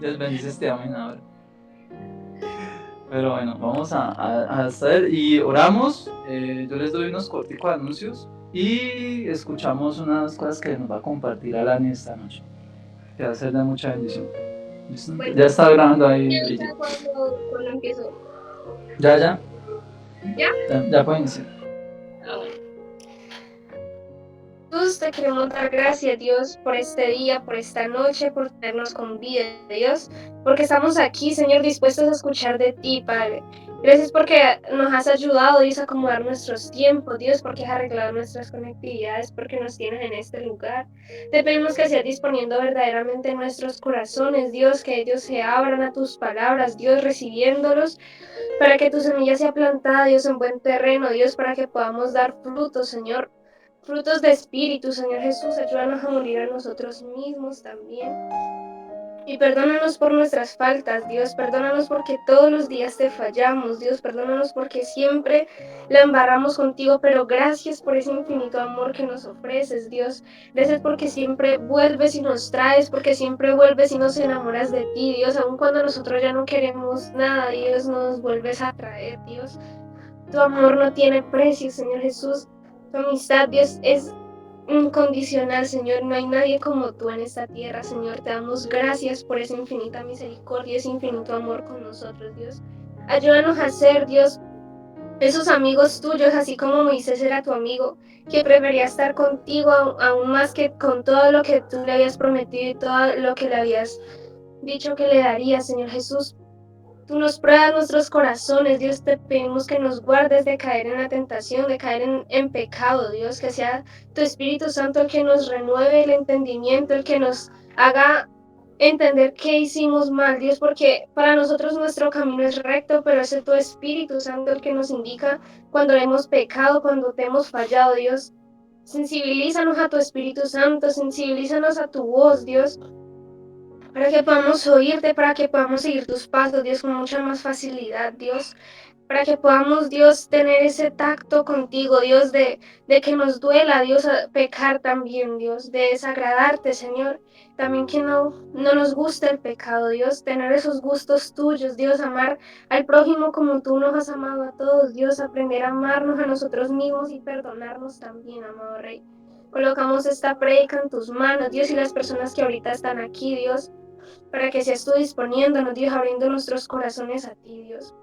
Dios bendice este amén ahora. Pero bueno, vamos a hacer y oramos. Yo les doy unos corticos anuncios y escuchamos unas cosas que nos va a compartir Alani esta noche, que va a ser de mucha bendición. ¿Listo? Bueno, Ya está grabando ahí, me avisa Brigitte. cuando empiezo. Ya, ya, ¿Ya? ya pueden iniciar. Ah, bueno. Jesús, te queremos dar gracias, Dios, por este día, por esta noche, por tenernos con vida, Dios, porque estamos aquí, Señor, dispuestos a escuchar de ti, Padre. Gracias porque nos has ayudado, Dios, a acomodar nuestros tiempos, Dios, porque has arreglado nuestras conectividades, porque nos tienes en este lugar. Te pedimos que seas disponiendo verdaderamente nuestros corazones, Dios, que ellos se abran a tus palabras, Dios, recibiéndolos, para que tu semilla sea plantada, Dios, en buen terreno, Dios, para que podamos dar frutos, Señor. Frutos de espíritu, Señor Jesús, ayúdanos a morir a nosotros mismos también. Y perdónanos por nuestras faltas, Dios, perdónanos porque todos los días te fallamos, Dios, perdónanos porque siempre la embarramos contigo, pero gracias por ese infinito amor que nos ofreces, Dios. Gracias porque siempre vuelves y nos traes, porque siempre vuelves y nos enamoras de ti, Dios, aun cuando nosotros ya no queremos nada, Dios, nos vuelves a traer, Dios. Tu amor no tiene precio, Señor Jesús. Tu amistad, Dios, es incondicional, Señor. No hay nadie como tú en esta tierra, Señor. Te damos gracias por esa infinita misericordia, ese infinito amor con nosotros, Dios. Ayúdanos a ser, Dios, esos amigos tuyos, así como Moisés era tu amigo, que prefería estar contigo aún más que con todo lo que tú le habías prometido y todo lo que le habías dicho que le darías, Señor Jesús. Tú nos pruebas nuestros corazones, Dios, te pedimos que nos guardes de caer en la tentación, de caer en pecado, Dios, que sea tu Espíritu Santo el que nos renueve el entendimiento, el que nos haga entender qué hicimos mal, Dios, porque para nosotros nuestro camino es recto, pero es tu Espíritu Santo el que nos indica cuando hemos pecado, cuando te hemos fallado, Dios. Sensibilízanos a tu Espíritu Santo, sensibilízanos a tu voz, Dios, para que podamos oírte, para que podamos seguir tus pasos, Dios, con mucha más facilidad, Dios, para que podamos, Dios, tener ese tacto contigo, Dios, de que nos duela, Dios, pecar también, Dios, de desagradarte, Señor, también que no nos guste el pecado, Dios, tener esos gustos tuyos, Dios, amar al prójimo como tú nos has amado a todos, Dios, aprender a amarnos a nosotros mismos y perdonarnos también, amado Rey. Colocamos esta prédica en tus manos, Dios, y las personas que ahorita están aquí, Dios, para que seas tú disponiéndonos, Dios, abriendo nuestros corazones a ti, Dios,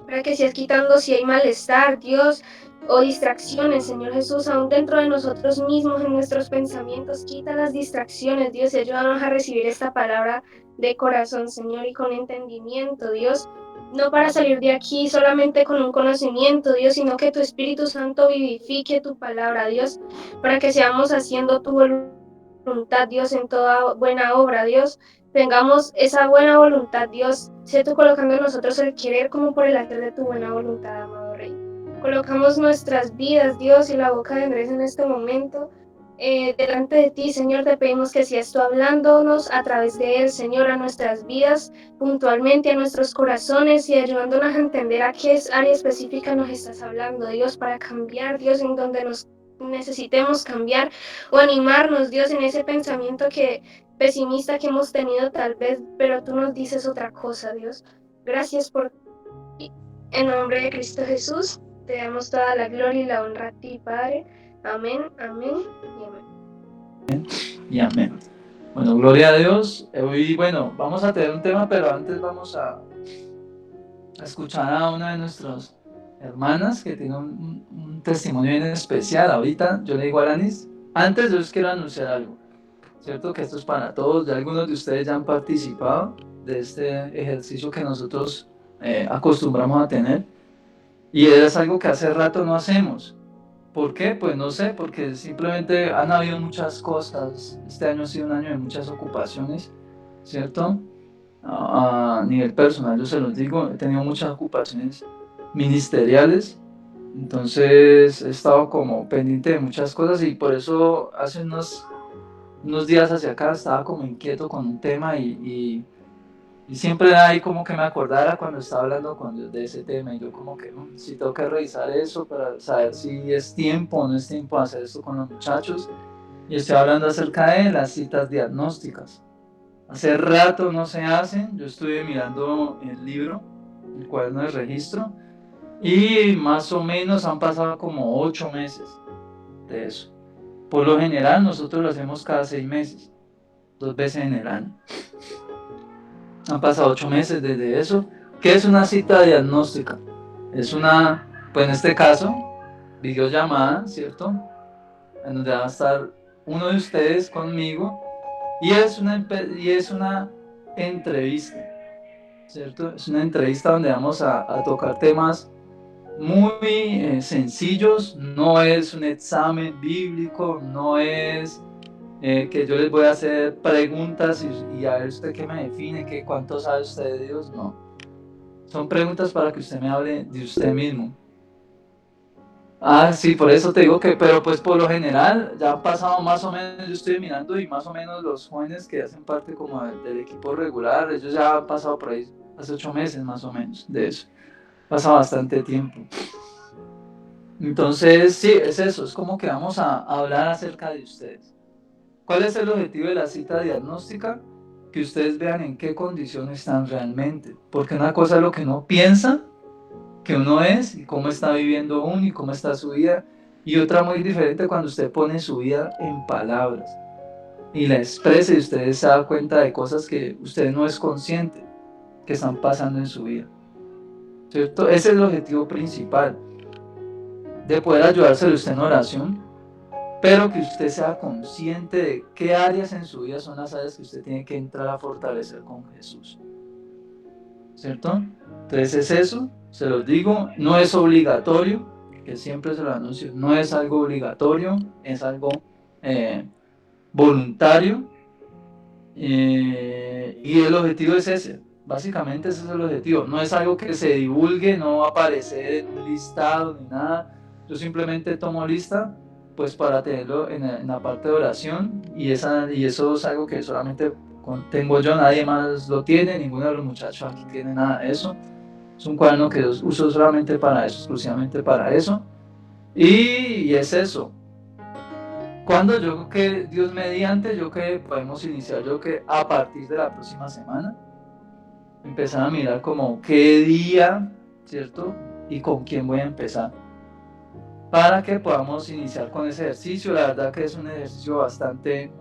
para que seas quitando si hay malestar, Dios, o distracciones, Señor Jesús, aún dentro de nosotros mismos, en nuestros pensamientos, quita las distracciones, Dios, y ayúdanos a recibir esta palabra de corazón, Señor, y con entendimiento, Dios, no para salir de aquí solamente con un conocimiento, Dios, sino que tu Espíritu Santo vivifique tu palabra, Dios, para que seamos haciendo tu voluntad, Dios, en toda buena obra, Dios, tengamos esa buena voluntad, Dios, sé tú colocando en nosotros el querer como por el hacer de tu buena voluntad, amado Rey. Colocamos nuestras vidas, Dios, y la boca de Andrés en este momento. Delante de ti, Señor, te pedimos que seas tú hablándonos a través de él, Señor, a nuestras vidas, puntualmente a nuestros corazones y ayudándonos a entender a qué área específica nos estás hablando, Dios, para cambiar, Dios, en donde nos necesitemos cambiar o animarnos, Dios, en ese pensamiento que pesimista que hemos tenido tal vez, pero tú nos dices otra cosa, Dios. Gracias por ti. En nombre de Cristo Jesús, te damos toda la gloria y la honra a ti, Padre. Amén, amén y amén. Y amén. Bueno, gloria a Dios. Hoy, bueno, vamos a tener un tema, pero antes vamos a escuchar a una de nuestras hermanas que tiene un testimonio bien especial. Ahorita yo le digo a Aranis, antes yo les quiero anunciar algo, ¿cierto? Que esto es para todos. Ya algunos de ustedes ya han participado de este ejercicio que nosotros acostumbramos a tener. Y es algo que hace rato no hacemos. ¿Por qué? Pues no sé, porque simplemente han habido muchas cosas. Este año ha sido un año de muchas ocupaciones, ¿cierto? A nivel personal, yo se los digo, he tenido muchas ocupaciones ministeriales, entonces he estado como pendiente de muchas cosas y por eso hace unos días hacia acá estaba como inquieto con un tema y siempre hay como que me acordara cuando estaba hablando con Dios de ese tema y yo como que si tengo que revisar eso para saber si es tiempo o no es tiempo de hacer esto con los muchachos y estoy hablando acerca de las citas diagnósticas. Hace rato no se hacen. Yo estuve mirando el libro, el cuaderno de registro, y más o menos han pasado como 8 meses de eso. Por lo general nosotros lo hacemos cada 6 meses, 2 veces en el año. Han pasado 8 meses desde eso. ¿Qué es una cita diagnóstica? Es una, pues en este caso, videollamada, ¿cierto? En donde va a estar uno de ustedes conmigo y es una entrevista, ¿cierto? Es una entrevista donde vamos a tocar temas muy sencillos. No es un examen bíblico, no es que yo les voy a hacer preguntas y a ver usted qué me define, que cuánto sabe usted de Dios. No, son preguntas para que usted me hable de usted mismo. Sí, por eso te digo que, pero pues por lo general ya han pasado más o menos, yo estoy mirando y más o menos los jóvenes que hacen parte como del equipo regular, ellos ya han pasado por ahí hace 8 meses más o menos de eso. Pasa bastante tiempo. Entonces, sí, es eso, es como que vamos a hablar acerca de ustedes. ¿Cuál es el objetivo de la cita diagnóstica? Que ustedes vean en qué condición están realmente. Porque una cosa es lo que uno piensa que uno es y cómo está viviendo uno y cómo está su vida. Y otra muy diferente cuando usted pone su vida en palabras y la expresa y usted se da cuenta de cosas que usted no es consciente que están pasando en su vida. ¿Cierto? Ese es el objetivo principal, de poder ayudárselo usted en oración, pero que usted sea consciente de qué áreas en su vida son las áreas que usted tiene que entrar a fortalecer con Jesús. ¿Cierto? Entonces es eso, se los digo, no es obligatorio, que siempre se lo anuncio, no es algo obligatorio, es algo voluntario, y el objetivo es ese, básicamente ese es el objetivo, no es algo que se divulgue, no va a aparecer en un listado ni nada, yo simplemente tomo lista pues para tenerlo en la parte de oración y eso es algo que solamente tengo yo, nadie más lo tiene, ninguno de los muchachos aquí tiene nada de eso. Es un cuaderno que yo uso solamente para eso, exclusivamente para eso. Y es eso. Cuando yo creo que Dios mediante, yo que podemos iniciar, yo que a partir de la próxima semana, empezar a mirar como qué día, ¿cierto? Y con quién voy a empezar. Para que podamos iniciar con ese ejercicio. La verdad que es un ejercicio bastante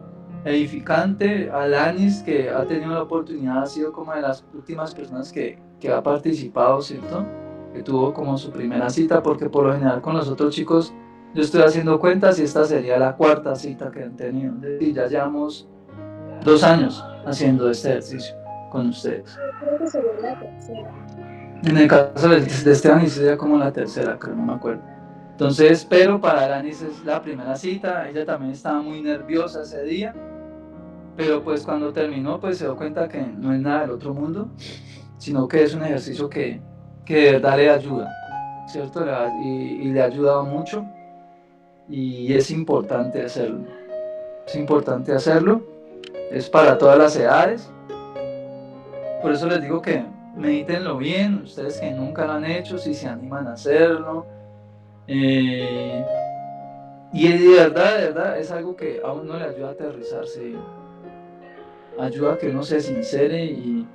edificante. Alanis, que ha tenido la oportunidad, ha sido como de las últimas personas que ha participado, ¿cierto? Que tuvo como su primera cita, porque por lo general con los otros chicos yo estoy haciendo cuentas y esta sería la 4ª cita que han tenido. Y ya llevamos 2 años haciendo este ejercicio con ustedes. Creo que sería la tercera. En el caso de Esteban sería como la 3ª, creo, no me acuerdo. Entonces, pero para Alanis es la primera cita, ella también estaba muy nerviosa ese día, pero pues cuando terminó pues se dio cuenta que no es nada del otro mundo, sino que es un ejercicio que de verdad le ayuda, ¿cierto? Y le ha ayudado mucho y es importante hacerlo, es para todas las edades, por eso les digo que medítenlo bien, ustedes que nunca lo han hecho, si se animan a hacerlo. Y de verdad, es algo que a uno le ayuda a aterrizarse, ayuda a que uno se sincere y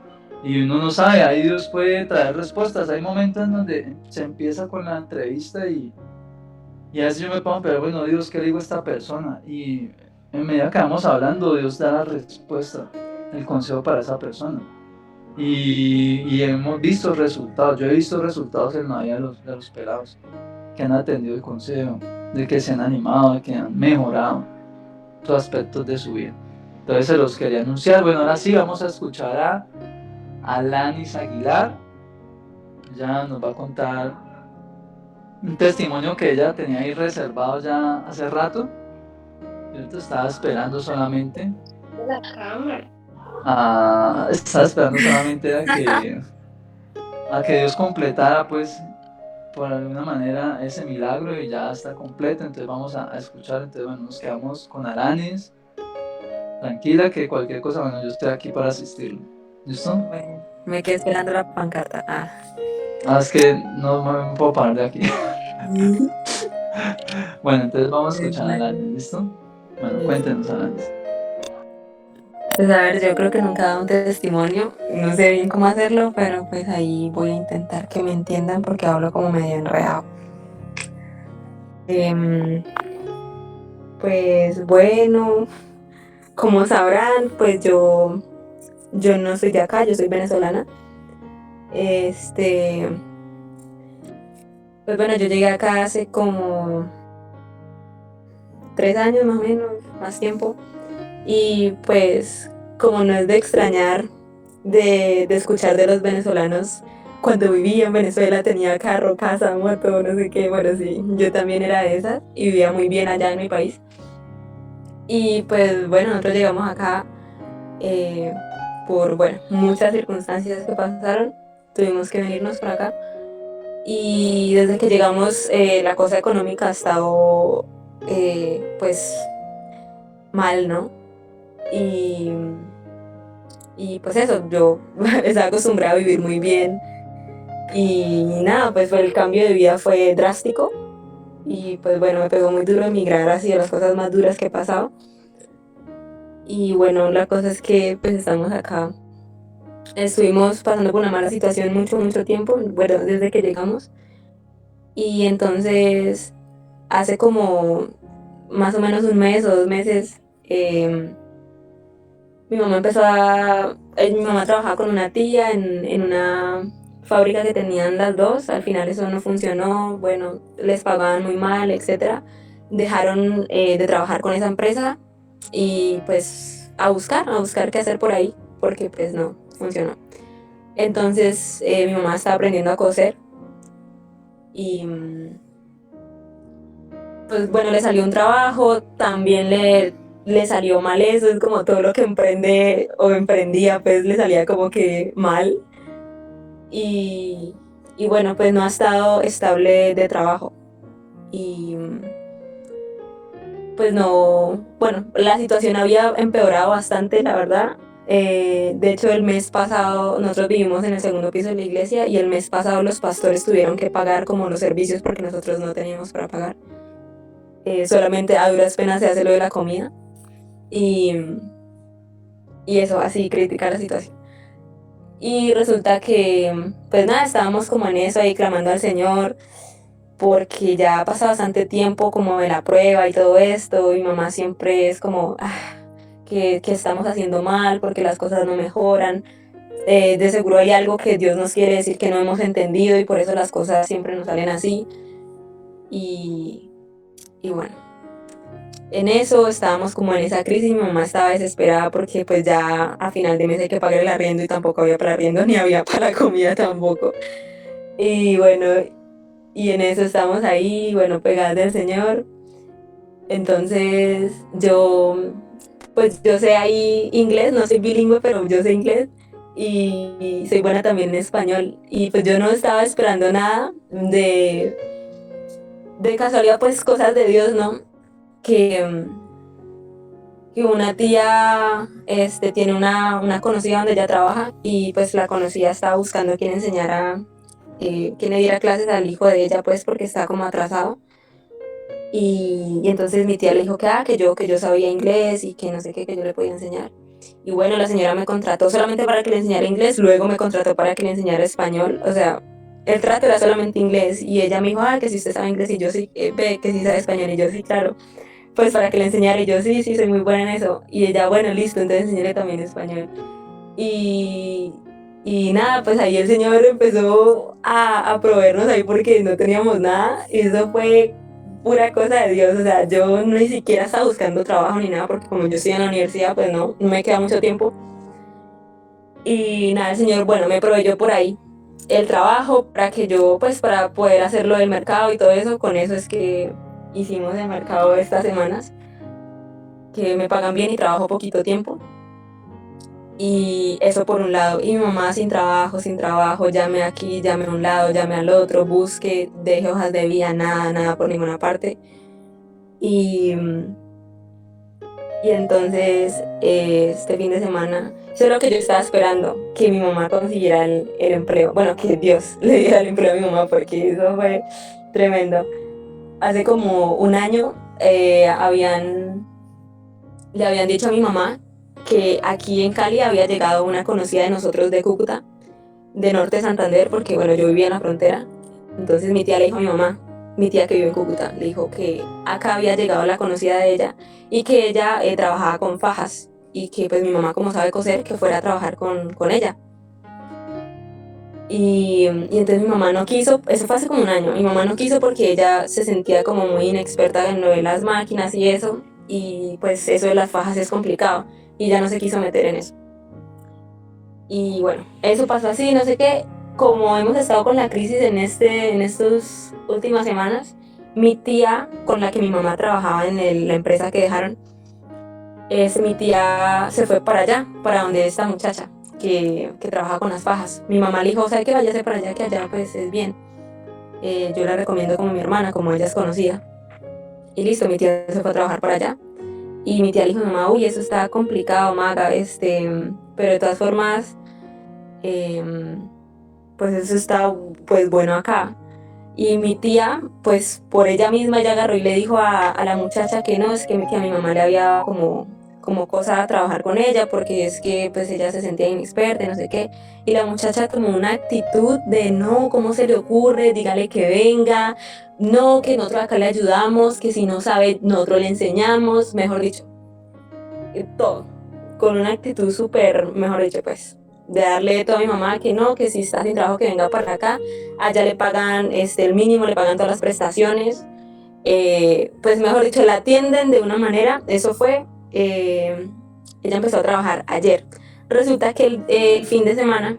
uno no sabe, ahí Dios puede traer respuestas. Hay momentos en donde se empieza con la entrevista y a veces yo me pongo, pero bueno, Dios, ¿qué le digo a esta persona? Y en medida que vamos hablando, Dios da la respuesta, el consejo para esa persona. Y hemos visto resultados, yo he visto resultados en la vida de los pelados que han atendido el consejo, de que se han animado, de que han mejorado todos aspectos de su vida. Entonces se los quería anunciar. Bueno, ahora sí vamos a escuchar a Alanis Aguilar. Ella nos va a contar un testimonio que ella tenía ahí reservado ya hace rato. Yo estaba esperando solamente La cámara. estaba esperando solamente a que Dios completara pues por alguna manera ese milagro y ya está completo, entonces vamos a escuchar. Entonces bueno, nos quedamos con Alanis, tranquila que cualquier cosa, bueno, yo estoy aquí para asistirlo. ¿Listo? Bueno, me quedé esperando la pancarta. Es que no me puedo parar de aquí. Bueno, entonces vamos a escuchar a Alanis, ¿listo? Bueno, cuéntenos, Alanis. Pues a ver, yo creo que nunca he dado un testimonio, no sé bien cómo hacerlo, pero pues ahí voy a intentar que me entiendan porque hablo como medio enredado. Em, pues bueno, como sabrán, pues yo no soy de acá, yo soy venezolana. Este, pues bueno, yo llegué acá hace como 3 años más o menos, más tiempo. Y pues como no es de extrañar de escuchar de los venezolanos, cuando vivía en Venezuela tenía carro, casa, moto, no sé qué, bueno, sí, yo también era de esas y vivía muy bien allá en mi país. Y pues bueno, nosotros llegamos acá eh, por, bueno, muchas circunstancias que pasaron, tuvimos que venirnos para acá. Y desde que llegamos la cosa económica ha estado pues mal, ¿no? Y, y pues eso, yo estaba acostumbrada a vivir muy bien y nada, pues el cambio de vida fue drástico y pues bueno, me pegó muy duro emigrar, ha sido las cosas más duras que he pasado. Y bueno, la cosa es que pues estamos acá. Estuvimos pasando por una mala situación mucho tiempo, bueno, desde que llegamos. Y entonces hace como más o menos un mes o 2 meses, mi mamá trabajaba con una tía en una fábrica que tenían las dos, al final eso no funcionó, bueno, les pagaban muy mal, etcétera. Dejaron de trabajar con esa empresa y pues a buscar qué hacer por ahí, porque pues no funcionó. Entonces mi mamá estaba aprendiendo a coser y pues bueno, le salió un trabajo, también le salió mal eso, es como todo lo que emprende o emprendía, pues le salía como que mal. Y, y bueno, pues no ha estado estable de trabajo. Y pues no, bueno, la situación había empeorado bastante, la verdad. De hecho, el mes pasado, nosotros vivimos en el segundo piso de la iglesia y el mes pasado los pastores tuvieron que pagar como los servicios porque nosotros no teníamos para pagar. Solamente a duras penas se hace lo de la comida y, y eso, así crítica la situación. Y resulta que, pues nada, estábamos como en eso ahí clamando al Señor porque ya ha pasado bastante tiempo como de la prueba y todo esto. Mi mamá siempre es como que estamos haciendo mal porque las cosas no mejoran. De seguro hay algo que Dios nos quiere decir que no hemos entendido y por eso las cosas siempre nos salen así. Y, y bueno. En eso estábamos como en esa crisis, mi mamá estaba desesperada porque pues ya a final de mes hay que pagar el arriendo y tampoco había para arriendo ni había para la comida tampoco. Y bueno, y en eso estamos ahí, bueno, pegadas del Señor. Entonces pues yo sé ahí inglés, no soy bilingüe, pero yo sé inglés y soy buena también en español. Y pues yo no estaba esperando nada de casualidad, pues cosas de Dios, ¿no? Que que una tía tiene una conocida donde ella trabaja y pues la conocida estaba buscando quien enseñara, quien le diera clases al hijo de ella pues porque estaba como atrasado y entonces mi tía le dijo que yo sabía inglés y que no sé qué, que yo le podía enseñar. Y bueno, la señora me contrató solamente para que le enseñara inglés, luego me contrató para que le enseñara español, o sea, el trato era solamente inglés y ella me dijo, que si usted sabe inglés y yo sí, ve que sí sabe español y yo sí, claro, pues para que le enseñara y yo sí, soy muy buena en eso. Y ella, bueno, listo, entonces enseñaré también español. Y, y nada, pues ahí el Señor empezó a proveernos ahí porque no teníamos nada. Y eso fue pura cosa de Dios. O sea, yo ni siquiera estaba buscando trabajo ni nada porque como yo estoy en la universidad, pues no me queda mucho tiempo. Y nada, el Señor, bueno, me proveyó por ahí el trabajo para que yo, pues para poder hacerlo del mercado y todo eso. Con eso es que hicimos el mercado estas semanas, que me pagan bien y trabajo poquito tiempo. Y eso por un lado. Y mi mamá sin trabajo, llame aquí, llame a un lado, llame al otro, busque, deje hojas de vida, nada por ninguna parte. Y, y entonces este fin de semana, eso es lo que yo estaba esperando, que mi mamá consiguiera el empleo. Bueno, que Dios le diera el empleo a mi mamá porque eso fue tremendo. Hace como un año le habían dicho a mi mamá que aquí en Cali había llegado una conocida de nosotros de Cúcuta, de Norte de Santander, porque bueno, yo vivía en la frontera. Entonces mi tía le dijo a mi mamá, mi tía que vive en Cúcuta, le dijo que acá había llegado la conocida de ella y que ella trabajaba con fajas y que pues mi mamá, como sabe coser, que fuera a trabajar con ella. Y entonces mi mamá no quiso, eso fue hace como un año, mi mamá no quiso porque ella se sentía como muy inexperta en lo de las máquinas y eso, y pues eso de las fajas es complicado, y ya no se quiso meter en eso. Y bueno, eso pasó así, no sé qué, como hemos estado con la crisis en estas últimas semanas, mi tía, con la que mi mamá trabajaba en la empresa que dejaron, mi tía se fue para allá, para donde esta muchacha que trabaja con las fajas. Mi mamá le dijo, ¿sabe qué? Váyase para allá, que allá pues es bien. Yo la recomiendo como mi hermana, como ella es conocida. Y listo, mi tía se fue a trabajar para allá. Y mi tía le dijo a mi mamá, uy, eso está complicado, Maga, pero de todas formas, pues eso está pues bueno acá. Y mi tía, pues por ella misma ya agarró y le dijo a la muchacha que no, es que a mi mamá le había dado como cosa a trabajar con ella, porque es que pues ella se sentía inexperta y no sé qué. Y la muchacha tomó una actitud de no, ¿cómo se le ocurre? Dígale que venga, no, que nosotros acá le ayudamos, que si no sabe, nosotros le enseñamos, mejor dicho, todo. Con una actitud súper, mejor dicho, pues, de darle todo a mi mamá, que no, que si está sin trabajo que venga para acá, allá le pagan el mínimo, le pagan todas las prestaciones, pues mejor dicho, la atienden de una manera, eso fue, ella empezó a trabajar ayer. Resulta que el fin de semana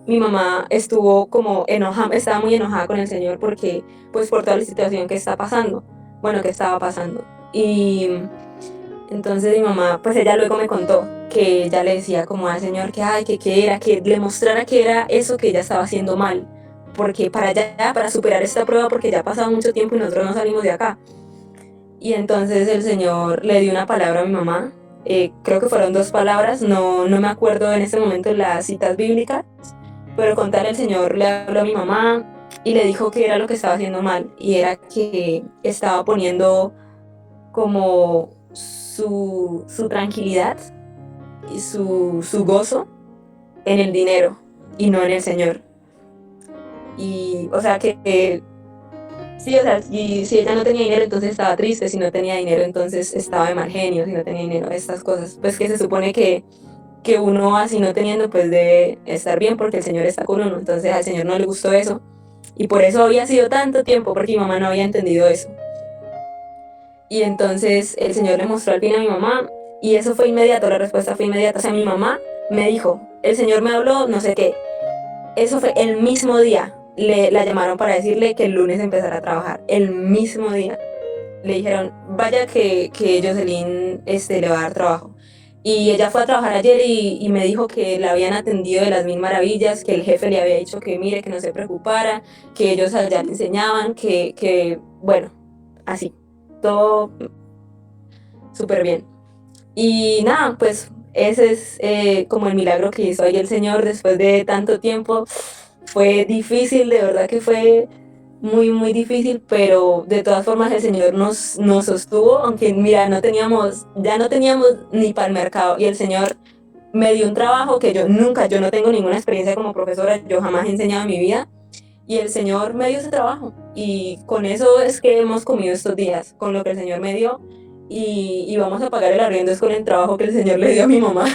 mi mamá estuvo como enojada, estaba muy enojada con el señor porque, pues por toda la situación que está pasando, bueno, que estaba pasando. Y entonces mi mamá, pues ella luego me contó que ella le decía como al señor que, ay, que era, que le mostrara que era eso que ella estaba haciendo mal, porque para allá, para superar esta prueba, porque ya ha pasado mucho tiempo y nosotros no salimos de acá. Y entonces el señor le dio una palabra a mi mamá, creo que fueron 2 palabras, no me acuerdo en este momento las citas bíblicas, pero con tal el señor le habló a mi mamá y le dijo que era lo que estaba haciendo mal, y era que estaba poniendo como su tranquilidad y su gozo en el dinero y no en el Señor. Y, o sea, sí, o sea, y si ella no tenía dinero, entonces estaba triste, si no tenía dinero, entonces estaba de mal genio, si no tenía dinero, estas cosas. Pues que se supone que uno así no teniendo, pues debe estar bien porque el Señor está con uno. Entonces al Señor no le gustó eso. Y por eso había sido tanto tiempo, porque mi mamá no había entendido eso. Y entonces el señor le mostró al fin a mi mamá y eso fue inmediato, la respuesta fue inmediata. O sea, mi mamá me dijo, el señor me habló, no sé qué. Eso fue el mismo día. La llamaron para decirle que el lunes empezara a trabajar. El mismo día. Le dijeron, vaya que Jocelyn le va a dar trabajo. Y ella fue a trabajar ayer y me dijo que la habían atendido de las mil maravillas, que el jefe le había dicho que mire, que no se preocupara, que ellos allá le enseñaban, bueno, así, todo súper bien. Y nada, pues ese es como el milagro que hizo ahí el Señor después de tanto tiempo. Fue difícil, de verdad que fue muy, muy difícil, pero de todas formas el Señor nos sostuvo, aunque mira, ya no teníamos ni para el mercado, y el Señor me dio un trabajo que yo no tengo ninguna experiencia como profesora, yo jamás he enseñado en mi vida, y el Señor me dio ese trabajo, y con eso es que hemos comido estos días, con lo que el Señor me dio, y vamos a pagar el arriendo es con el trabajo que el Señor le dio a mi mamá.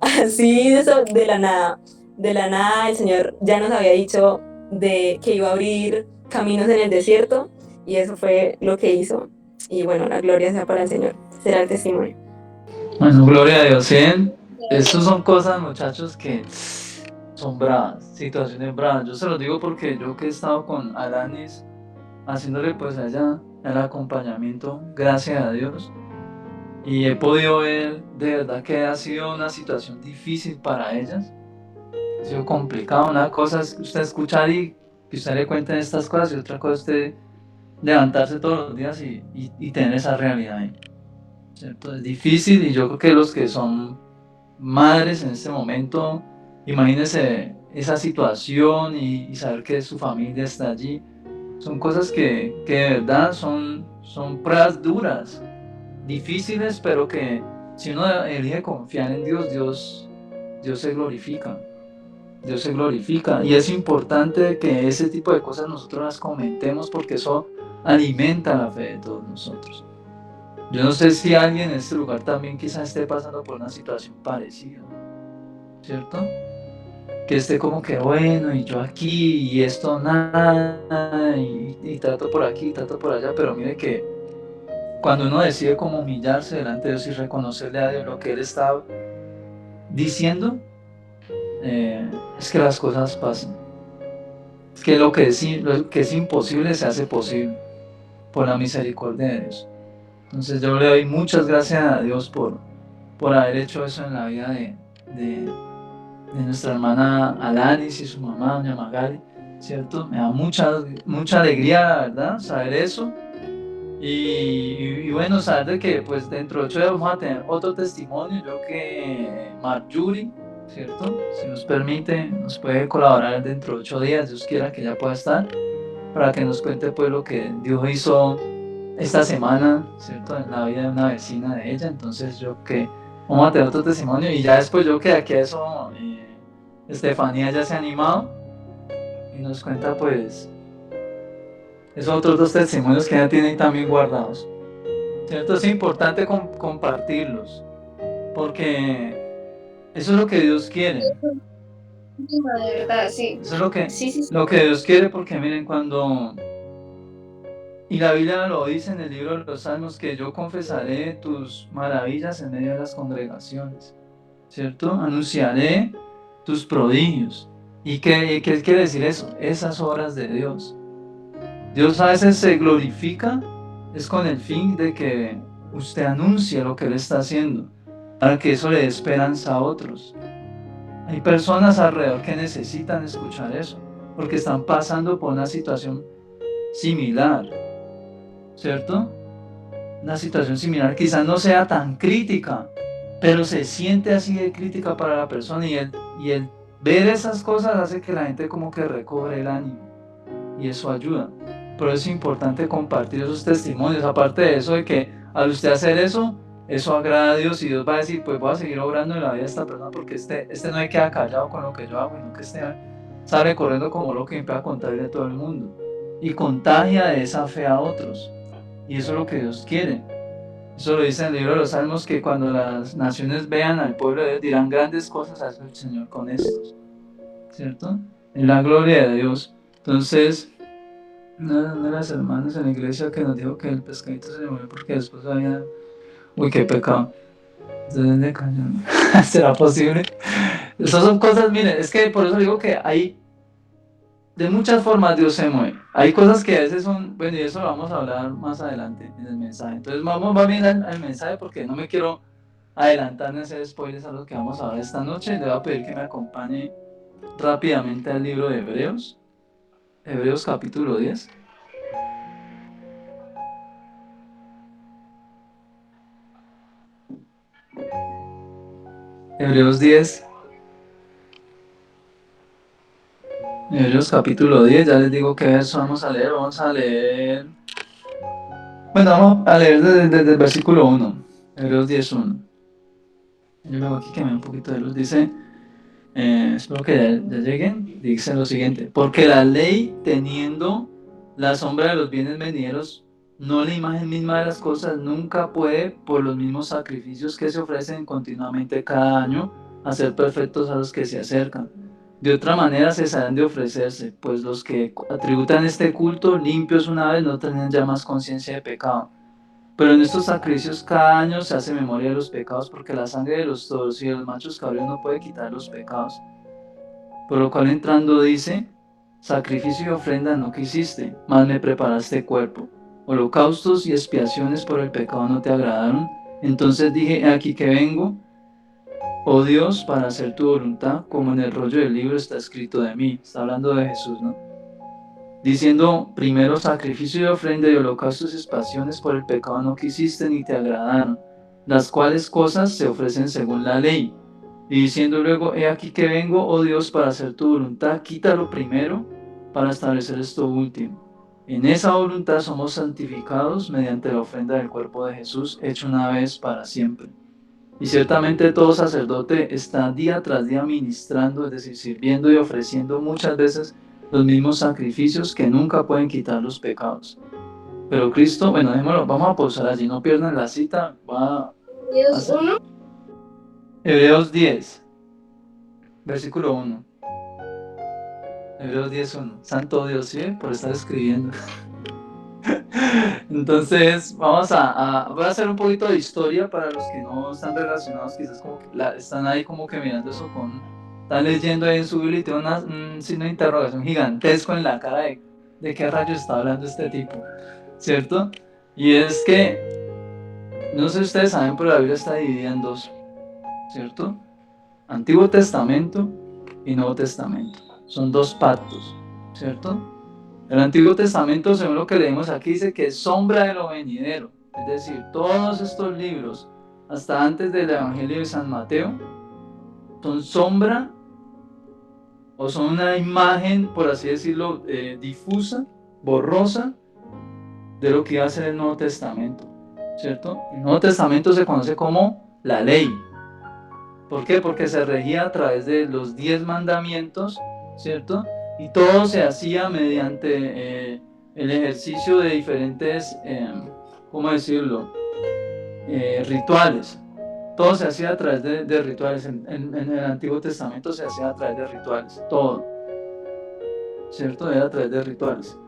Así de, eso, de la nada el Señor ya nos había dicho de que iba a abrir caminos en el desierto, y eso fue lo que hizo. Y bueno, la gloria sea para el Señor, será el testimonio. Bueno, gloria a Dios, ¿sí? Estas son cosas, muchachos, que son bravas, situaciones bravas. Yo se los digo porque yo que he estado con Alanis, haciéndole pues a ella el acompañamiento, gracias a Dios, y he podido ver de verdad que ha sido una situación difícil para ellas, ha sido complicado. Una cosa es usted escuchar y que usted le cuenten estas cosas, y otra cosa es usted levantarse todos los días y tener esa realidad ahí, ¿cierto? Es difícil, y yo creo que los que son madres en este momento, imagínense esa situación y saber que su familia está allí. Son cosas que de verdad son pruebas duras, difíciles, pero que Si uno elige confiar en Dios, Dios se glorifica. Dios se glorifica. Y es importante que ese tipo de cosas nosotros las comentemos porque eso alimenta la fe de todos nosotros. Yo no sé si alguien en este lugar también quizás esté pasando por una situación parecida, ¿cierto? Que esté como que bueno, y yo aquí, y esto nada, y trato por aquí, trato por allá, pero mire que cuando uno decide como humillarse delante de Dios y reconocerle a Dios lo que Él está diciendo, es que las cosas pasan. Es que lo que es imposible se hace posible por la misericordia de Dios. Entonces yo le doy muchas gracias a Dios por haber hecho eso en la vida de nuestra hermana Alanis y su mamá, doña Magali, ¿cierto? Me da mucha alegría, la verdad, saber eso. Y bueno, saber de que pues dentro de 8 días vamos a tener otro testimonio. Yo que Marjorie, ¿cierto? Si nos permite, nos puede colaborar dentro de 8 días, Dios quiera que ella pueda estar, para que nos cuente pues lo que Dios hizo esta semana, ¿cierto? En la vida de una vecina de ella. Entonces yo que vamos a tener otro testimonio y ya después yo que de aquí a eso Estefanía ya se ha animado y nos cuenta pues esos otros 2 testimonios que ella tiene también guardados, ¿cierto? Es importante compartirlos porque eso es lo que Dios quiere. De verdad, sí. Eso es lo que, Sí, sí, sí. lo que Dios quiere, porque miren, y la Biblia lo dice en el libro de los Salmos, que yo confesaré tus maravillas en medio de las congregaciones, ¿cierto? Anunciaré tus prodigios. ¿Y qué quiere decir eso? Esas obras de Dios. Dios a veces se glorifica, es con el fin de que usted anuncie lo que Él está haciendo, para que eso le dé esperanza a otros. Hay personas alrededor que necesitan escuchar eso, porque están pasando por una situación similar, ¿cierto? Una situación similar, quizás no sea tan crítica, pero se siente así de crítica para la persona y el ver esas cosas hace que la gente como que recobre el ánimo y eso ayuda. Pero es importante compartir esos testimonios, aparte de eso de que al usted hacer eso, eso agrada a Dios y Dios va a decir, pues voy a seguir obrando en la vida de esta persona porque este no me queda callado con lo que yo hago, sino que sale corriendo como loco y empieza a contarle a todo el mundo y contagia de esa fe a otros. Y eso es lo que Dios quiere. Eso lo dice en el libro de los Salmos, que cuando las naciones vean al pueblo de Dios dirán grandes cosas hace el Señor con estos, ¿cierto? En la gloria de Dios. Entonces, una de las hermanas en la iglesia que nos dijo que el pescadito se le murió porque después había... Uy, qué pecado. Entonces le cayó. ¿Será posible? Esas son cosas, miren, es que por eso digo que hay... De muchas formas Dios se mueve. Hay cosas que a veces son... Bueno, y eso lo vamos a hablar más adelante en el mensaje. Entonces vamos bien al mensaje porque no me quiero adelantar ni hacer spoilers a lo que vamos a hablar esta noche. Le voy a pedir que me acompañe rápidamente al libro de Hebreos. Hebreos capítulo 10. Hebreos 10. Hebreos capítulo 10, ya les digo qué verso vamos a leer. Vamos a leer... Bueno, vamos a leer desde el versículo 1. Hebreos 10, 1. Yo me voy aquí que me un poquito de luz. Dice... espero que ya lleguen. Dice lo siguiente: porque la ley, teniendo la sombra de los bienes venideros, no la imagen misma de las cosas, nunca puede, por los mismos sacrificios que se ofrecen continuamente cada año, hacer perfectos a los que se acercan. De otra manera cesarán de ofrecerse, pues los que atributan este culto limpios una vez no tendrán ya más conciencia de pecado. Pero en estos sacrificios cada año se hace memoria de los pecados, porque la sangre de los toros y de los machos cabríos no puede quitar los pecados. Por lo cual entrando dice: sacrificio y ofrenda no quisiste, mas me preparaste cuerpo. Holocaustos y expiaciones por el pecado no te agradaron. Entonces dije: he aquí que vengo, oh Dios, para hacer tu voluntad, como en el rollo del libro está escrito de mí. Está hablando de Jesús, ¿no? Diciendo: primero sacrificio y ofrenda y holocaustos y expiaciones por el pecado no quisiste ni te agradaron, las cuales cosas se ofrecen según la ley. Y diciendo luego: he aquí que vengo, oh Dios, para hacer tu voluntad, quítalo primero para establecer esto último. En esa voluntad somos santificados mediante la ofrenda del cuerpo de Jesús, hecho una vez para siempre. Y ciertamente todo sacerdote está día tras día ministrando, es decir, sirviendo y ofreciendo muchas veces los mismos sacrificios que nunca pueden quitar los pecados. Pero Cristo, bueno, dejémoslo, vamos a pausar allí, no pierdan la cita, va a Dios hacer 1. Hebreos 10, versículo 1. Hebreos 10, 1. Santo Dios, ¿sí? Por estar escribiendo. Entonces, voy a hacer un poquito de historia para los que no están relacionados, quizás como que están ahí como que mirando eso están leyendo ahí en su Biblia y tienen un signo de interrogación gigantesco en la cara de qué rayos está hablando este tipo, ¿cierto? Y es que, no sé si ustedes saben, pero la Biblia está dividida en dos, ¿cierto? Antiguo Testamento y Nuevo Testamento. Son dos pactos, ¿cierto? El Antiguo Testamento, según lo que leemos aquí, dice que es sombra de lo venidero. Es decir, todos estos libros, hasta antes del Evangelio de San Mateo, son sombra o son una imagen, por así decirlo, difusa, borrosa, de lo que iba a ser el Nuevo Testamento, ¿cierto? El Nuevo Testamento se conoce como la ley. ¿Por qué? Porque se regía a través de los 10 mandamientos, ¿cierto? Y todo se hacía mediante el ejercicio de diferentes, ¿cómo decirlo? Rituales. Todo se hacía a través de rituales. En el Antiguo Testamento se hacía a través de rituales. Todo, ¿cierto? Era a través de rituales.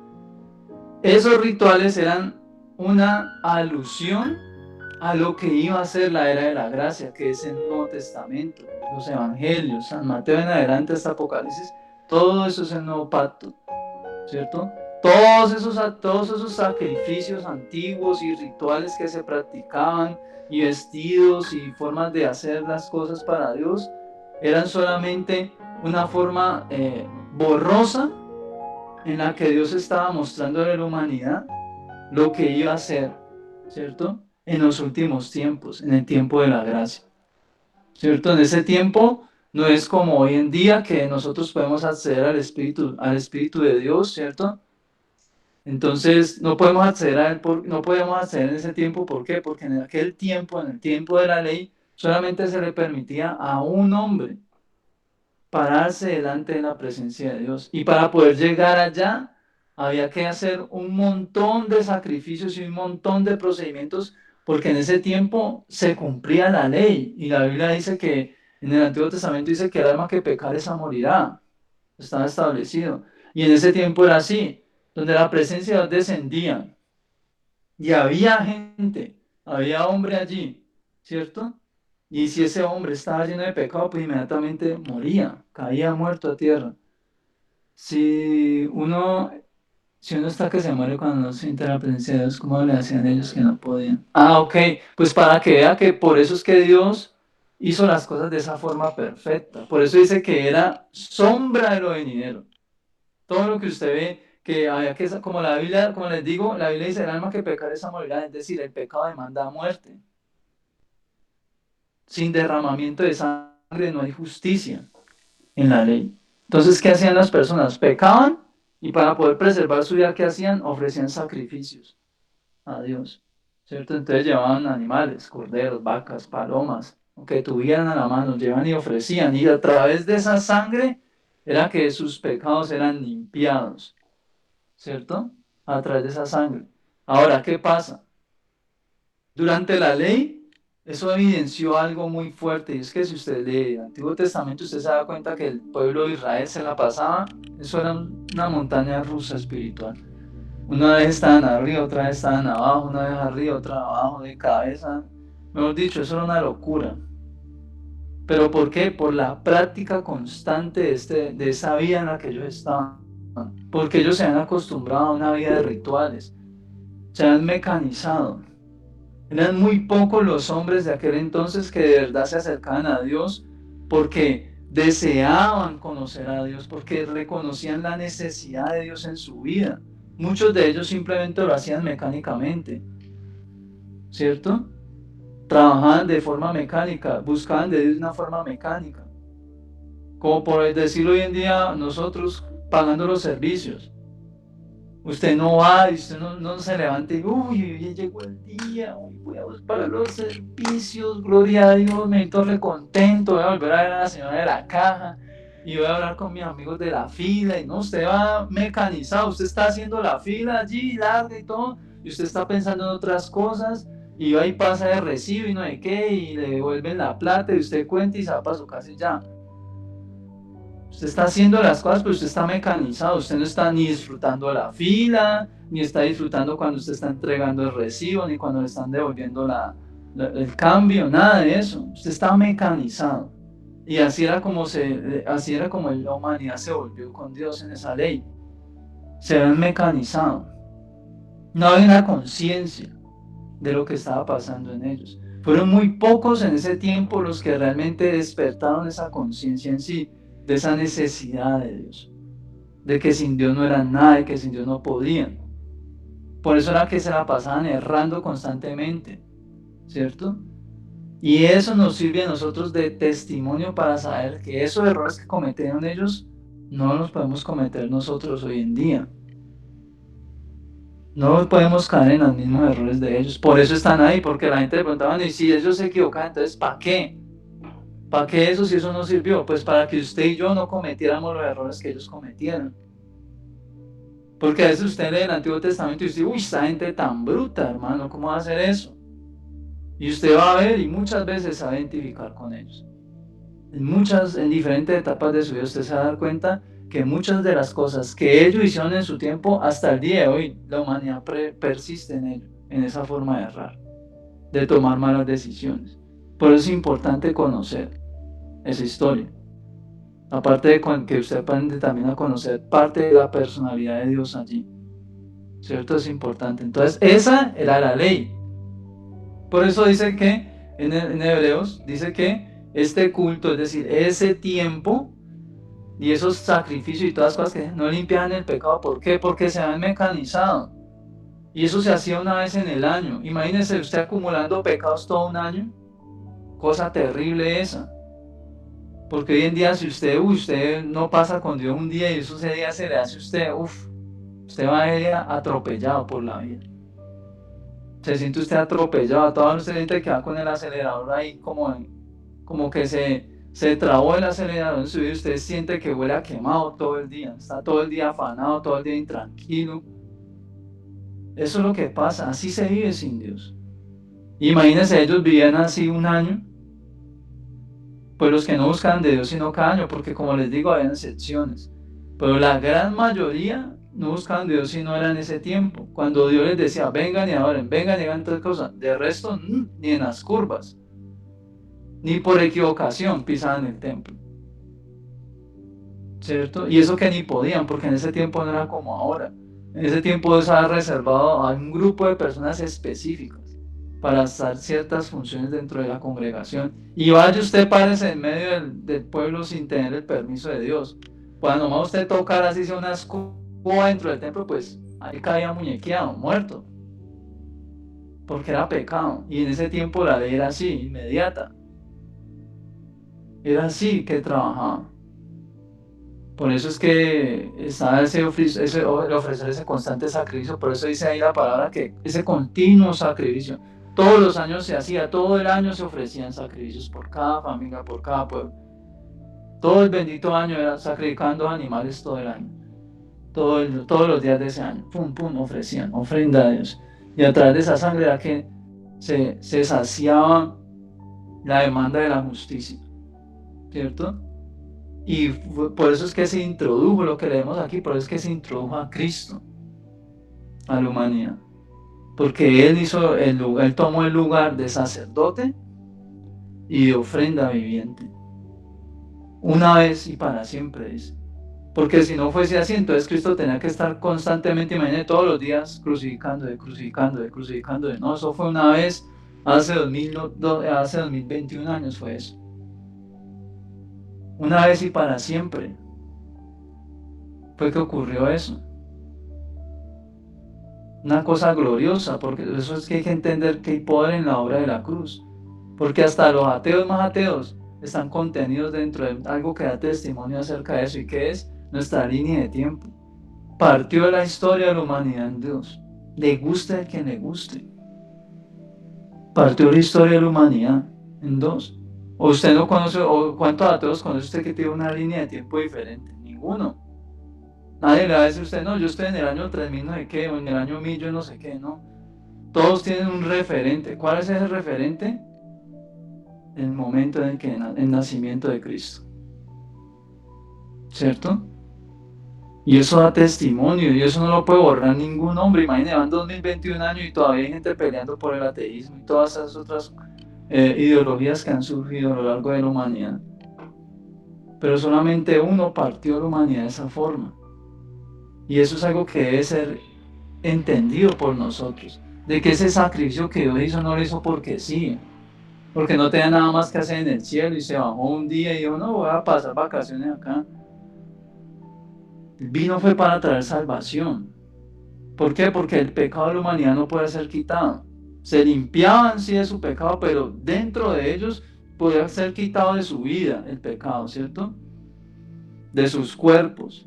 Esos rituales eran una alusión a lo que iba a ser la era de la gracia, que es el Nuevo Testamento, los Evangelios, San Mateo en adelante hasta Apocalipsis, todo eso es el Nuevo Pacto, ¿cierto? Todos esos sacrificios antiguos y rituales que se practicaban, y vestidos y formas de hacer las cosas para Dios, eran solamente una forma borrosa en la que Dios estaba mostrándole a la humanidad lo que iba a hacer, ¿cierto? En los últimos tiempos, en el tiempo de la gracia, ¿cierto? En ese tiempo no es como hoy en día que nosotros podemos acceder al Espíritu de Dios, ¿cierto? Entonces no podemos acceder a él, no podemos acceder en ese tiempo, ¿por qué? Porque en aquel tiempo, en el tiempo de la ley, solamente se le permitía a un hombre pararse delante de la presencia de Dios. Y para poder llegar allá, había que hacer un montón de sacrificios y un montón de procedimientos, porque en ese tiempo se cumplía la ley. Y la Biblia dice que, en el Antiguo Testamento dice que el alma que pecare esa morirá. Estaba establecido. Y en ese tiempo era así, donde la presencia de Dios descendía. Y había gente, había hombre allí, ¿cierto? Y si ese hombre estaba lleno de pecado, pues inmediatamente moría, caía muerto a tierra. Si uno está que se muere cuando no siente la presencia de Dios, ¿cómo le hacían ellos que no podían? Ah, ok, pues para que vea que por eso es que Dios hizo las cosas de esa forma perfecta. Por eso dice que era sombra de lo venidero. Todo lo que usted ve, que había que, como la Biblia, como les digo, la Biblia dice, el alma que pecar esa morirá, es decir, el pecado demanda muerte. Sin derramamiento de sangre no hay justicia en la ley. Entonces, ¿qué hacían las personas? Pecaban y para poder preservar su vida, ¿qué hacían? Ofrecían sacrificios a Dios, ¿cierto? Entonces llevaban animales, corderos, vacas, palomas, que tuvieran a la mano, llevaban y ofrecían, y a través de esa sangre era que sus pecados eran limpiados, ¿cierto? A través de esa sangre. Ahora, ¿qué pasa? Durante la ley, eso evidenció algo muy fuerte, y es que si usted lee el Antiguo Testamento, usted se da cuenta que el pueblo de Israel se la pasaba, eso era una montaña rusa espiritual. Una vez estaban arriba, otra vez estaban abajo, una vez arriba, otra abajo, de cabeza. Mejor dicho, eso era una locura. ¿Pero por qué? Por la práctica constante de esa vida en la que ellos estaban. Porque ellos se han acostumbrado a una vida de rituales, se han mecanizado. Eran muy pocos los hombres de aquel entonces que de verdad se acercaban a Dios porque deseaban conocer a Dios, porque reconocían la necesidad de Dios en su vida. Muchos de ellos simplemente lo hacían mecánicamente, ¿cierto? Trabajaban de forma mecánica, buscaban de Dios de una forma mecánica. Como por decirlo hoy en día, nosotros pagando los servicios. Usted no va y usted no se levanta y uy, ya llegó el día, uy, voy a para los servicios, gloria a Dios, me siento recontento, voy a volver a ver a la señora de la caja y voy a hablar con mis amigos de la fila. Y no, usted va mecanizado, usted está haciendo la fila allí larga y todo, y usted está pensando en otras cosas, y va y pasa de recibo y no sé qué, y le devuelven la plata y usted cuenta y se va para su casa y ya. Usted está haciendo las cosas, pero usted está mecanizado, usted no está ni disfrutando la fila, ni está disfrutando cuando usted está entregando el recibo, ni cuando le están devolviendo el cambio, nada de eso. Usted está mecanizado. Y así era como la humanidad se volvió con Dios en esa ley. Se ven mecanizado. No hay una conciencia de lo que estaba pasando en ellos. Fueron muy pocos en ese tiempo los que realmente despertaron esa conciencia en sí, de esa necesidad de Dios, de que sin Dios no eran nada, de que sin Dios no podían. Por eso era que se la pasaban errando constantemente, ¿cierto? Y eso nos sirve a nosotros de testimonio para saber que esos errores que cometieron ellos no los podemos cometer nosotros hoy en día. No podemos caer en los mismos errores de ellos. Por eso están ahí, porque la gente le preguntaba, y si ellos se equivocan, entonces ¿para qué? ¿Para qué eso si eso no sirvió? Pues para que usted y yo no cometiéramos los errores que ellos cometieron. Porque a veces usted lee el Antiguo Testamento y dice, uy, esta gente tan bruta, hermano, ¿cómo va a hacer eso? Y usted va a ver y muchas veces se va a identificar con ellos. En diferentes etapas de su vida usted se va a dar cuenta que muchas de las cosas que ellos hicieron en su tiempo, hasta el día de hoy, la humanidad persiste en ello, en esa forma de errar, de tomar malas decisiones. Por eso es importante conocer esa historia. Aparte de que usted aprende también a conocer parte de la personalidad de Dios allí. ¿Cierto? Es importante. Entonces, esa era la ley. Por eso dice que, en Hebreos, dice que este culto, es decir, ese tiempo y esos sacrificios y todas las cosas que no limpian el pecado. ¿Por qué? Porque se han mecanizado. Y eso se hacía una vez en el año. Imagínese usted acumulando pecados todo un año. Cosa terrible esa. Porque hoy en día si usted no pasa con Dios un día y ese día se le hace a usted, usted va a ir atropellado por la vida. Se siente usted atropellado, todo usted siente que va con el acelerador ahí como que se trabó el acelerador en su vida, usted siente que huele a quemado todo el día, está todo el día afanado, todo el día intranquilo. Eso es lo que pasa, así se vive sin Dios. Imagínense, ellos vivían así un año. Pues los que no buscan de Dios sino cada año, porque como les digo, había excepciones. Pero la gran mayoría no buscaban de Dios sino era en ese tiempo. Cuando Dios les decía, vengan y adoren, vengan y hagan tal cosa. De resto, ni en las curvas, ni por equivocación pisaban el templo. ¿Cierto? Y eso que ni podían, porque en ese tiempo no era como ahora. En ese tiempo estaba reservado a un grupo de personas específicas para hacer ciertas funciones dentro de la congregación. Y vaya usted, párese en medio del pueblo sin tener el permiso de Dios. Cuando nomás usted tocara así sea una escoba dentro del templo, pues ahí caía muñequeado, muerto. Porque era pecado. Y en ese tiempo la ley era así, inmediata. Era así que trabajaba. Por eso es que está el ofrecer ese constante sacrificio. Por eso dice ahí la palabra que ese continuo sacrificio. Todos los años se hacía, todo el año se ofrecían sacrificios por cada familia, por cada pueblo. Todo el bendito año era sacrificando animales todo el año. Todos los días de ese año, ofrecían ofrenda a Dios. Y a través de esa sangre era que se saciaba la demanda de la justicia. ¿Cierto? Y por eso es que se introdujo lo que leemos aquí, por eso es que se introdujo a Cristo a la humanidad. Porque Él tomó el lugar de sacerdote y de ofrenda viviente. Una vez y para siempre, dice. Porque si no fuese así, entonces Cristo tenía que estar constantemente, imagínate, todos los días crucificando. No, eso fue una vez, hace 2021 años fue eso. Una vez y para siempre fue que ocurrió eso. Una cosa gloriosa, porque eso es que hay que entender que hay poder en la obra de la cruz. Porque hasta los ateos más ateos están contenidos dentro de algo que da testimonio acerca de eso, y que es nuestra línea de tiempo. partió la historia de la humanidad en Dios. Le guste a quien le guste. Partió la historia de la humanidad en dos. O usted no conoce, o cuántos ateos conoce usted que tiene una línea de tiempo diferente. Ninguno. Nadie le va a decir a usted, no, yo estoy en el año 3000 no sé qué, o en el año 1000 yo no sé qué, no. Todos tienen un referente. ¿Cuál es ese referente? El momento en que el nacimiento de Cristo. ¿Cierto? Y eso da testimonio, y eso no lo puede borrar ningún hombre. Imagínense, van 2021 años y todavía hay gente peleando por el ateísmo y todas esas otras ideologías que han surgido a lo largo de la humanidad. Pero solamente uno partió la humanidad de esa forma. Y eso es algo que debe ser entendido por nosotros. De que ese sacrificio que Dios hizo no lo hizo porque sí. Porque no tenía nada más que hacer en el cielo y se bajó un día y dijo, no, voy a pasar vacaciones acá. El vino fue para traer salvación. ¿Por qué? Porque el pecado de la humanidad no puede ser quitado. Se limpiaban sí de su pecado, pero dentro de ellos podía ser quitado de su vida el pecado, ¿cierto? De sus cuerpos.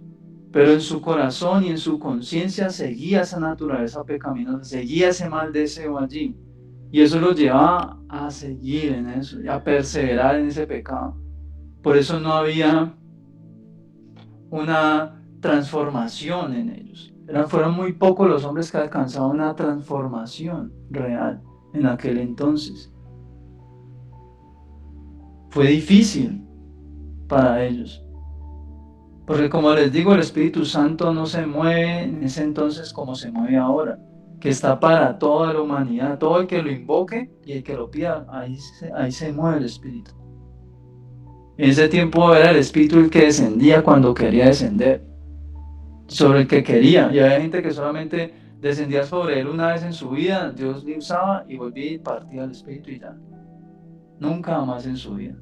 Pero en su corazón y en su conciencia seguía esa naturaleza pecaminosa, seguía ese mal deseo allí. Y eso los llevaba a seguir en eso, a perseverar en ese pecado. Por eso no había una transformación en ellos. Fueron muy pocos los hombres que alcanzaban una transformación real en aquel entonces. Fue difícil para ellos. Porque como les digo, el Espíritu Santo no se mueve en ese entonces como se mueve ahora, que está para toda la humanidad, todo el que lo invoque y el que lo pida, ahí se mueve el Espíritu. En ese tiempo era el Espíritu el que descendía cuando quería descender, sobre el que quería, y había gente que solamente descendía sobre él una vez en su vida, Dios le usaba y volvía y partía el Espíritu y ya, nunca más en su vida.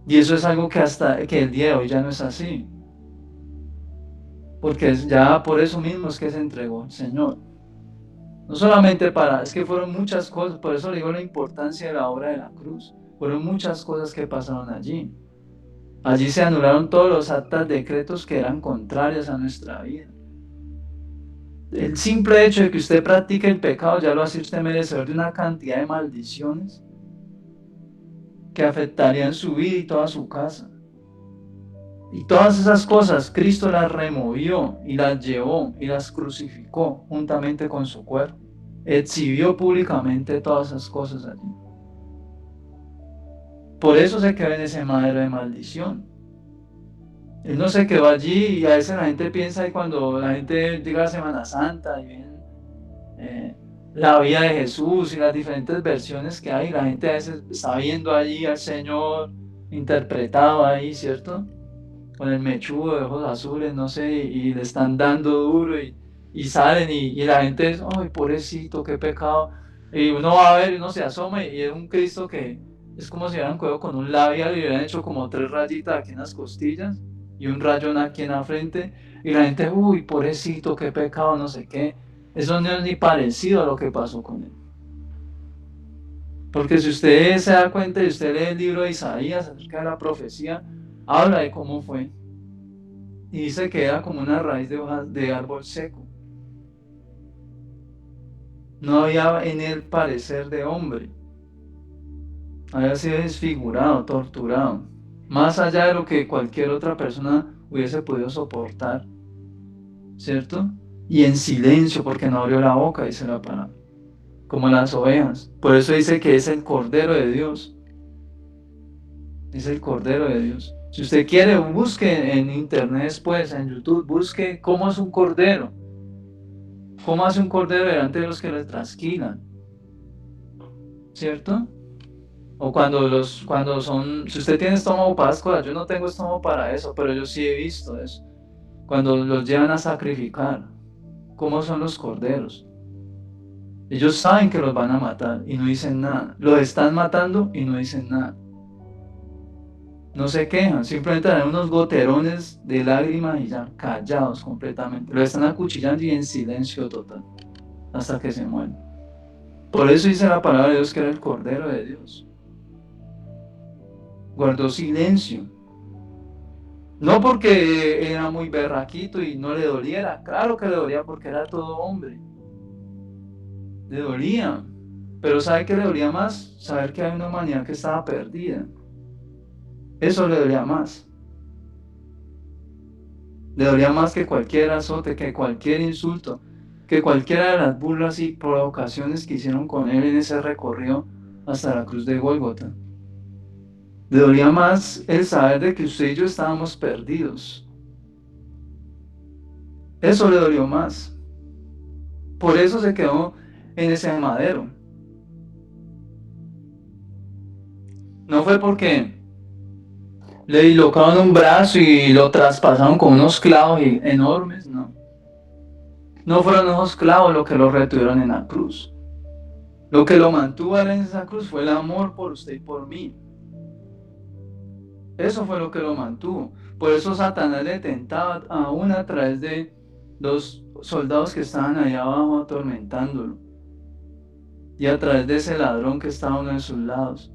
Y eso es algo que hasta que el día de hoy ya no es así. Porque ya por eso mismo es que se entregó el Señor. No solamente es que fueron muchas cosas, por eso le digo la importancia de la obra de la cruz. Fueron muchas cosas que pasaron allí. Allí se anularon todos los actas, decretos que eran contrarios a nuestra vida. El simple hecho de que usted practique el pecado ya lo hace usted merecedor de una cantidad de maldiciones que afectarían su vida y toda su casa. Y todas esas cosas Cristo las removió y las llevó y las crucificó juntamente con su cuerpo. Exhibió públicamente todas esas cosas allí. Por eso se quedó en ese madero de maldición. Él no se quedó allí y a veces la gente piensa, y cuando la gente llega a Semana Santa y ven la vida de Jesús y las diferentes versiones que hay, la gente a veces está viendo allí al Señor interpretado ahí, ¿cierto? Con el mechudo de ojos azules, no sé, y le están dando duro y salen y la gente es, ay, pobrecito, qué pecado. Y uno va a ver y uno se asoma y es un Cristo que es como si hubieran cogido con un labial y hubieran hecho como 3 rayitas aquí en las costillas y un rayón aquí en la frente. Y la gente, uy, pobrecito, qué pecado, no sé qué. Eso no es ni parecido a lo que pasó con él. Porque si usted se da cuenta y usted lee el libro de Isaías acerca de la profecía, habla de cómo fue. Y dice que era como una raíz de hojas de árbol seco. No había en él parecer de hombre. Había sido desfigurado, torturado. Más allá de lo que cualquier otra persona hubiese podido soportar. ¿Cierto? Y en silencio, porque no abrió la boca, dice la palabra. Como las ovejas. Por eso dice que es el Cordero de Dios. Es el Cordero de Dios. Si usted quiere, busque en internet después, en YouTube, busque cómo es un cordero. ¿Cómo hace un cordero delante de los que le trasquilan? ¿Cierto? O cuando son, si usted tiene estómago para las cosas, yo no tengo estómago para eso, pero yo sí he visto eso. Cuando los llevan a sacrificar, ¿cómo son los corderos? Ellos saben que los van a matar y no dicen nada. Los están matando y no dicen nada. No se quejan, simplemente dan unos goterones de lágrimas y ya, callados completamente. Lo están acuchillando y en silencio total, hasta que se mueren. Por eso dice la palabra de Dios que era el Cordero de Dios. Guardó silencio. No porque era muy berraquito y no le doliera, claro que le dolía porque era todo hombre. Le dolía, pero ¿sabe qué le dolía más? Saber que hay una humanidad que estaba perdida. Eso le dolía más. Le dolía más que cualquier azote, que cualquier insulto, que cualquiera de las burlas y provocaciones que hicieron con él en ese recorrido hasta la cruz de Gólgota. Le dolía más el saber de que usted y yo estábamos perdidos. Eso le dolió más. Por eso se quedó en ese madero. No fue porque le dislocaron un brazo y lo traspasaron con unos clavos enormes, no. No fueron esos clavos lo que lo retuvieron en la cruz. Lo que lo mantuvo en esa cruz fue el amor por usted y por mí. Eso fue lo que lo mantuvo. Por eso Satanás le tentaba aún a través de los soldados que estaban allá abajo atormentándolo. Y a través de ese ladrón que estaba a uno de sus lados.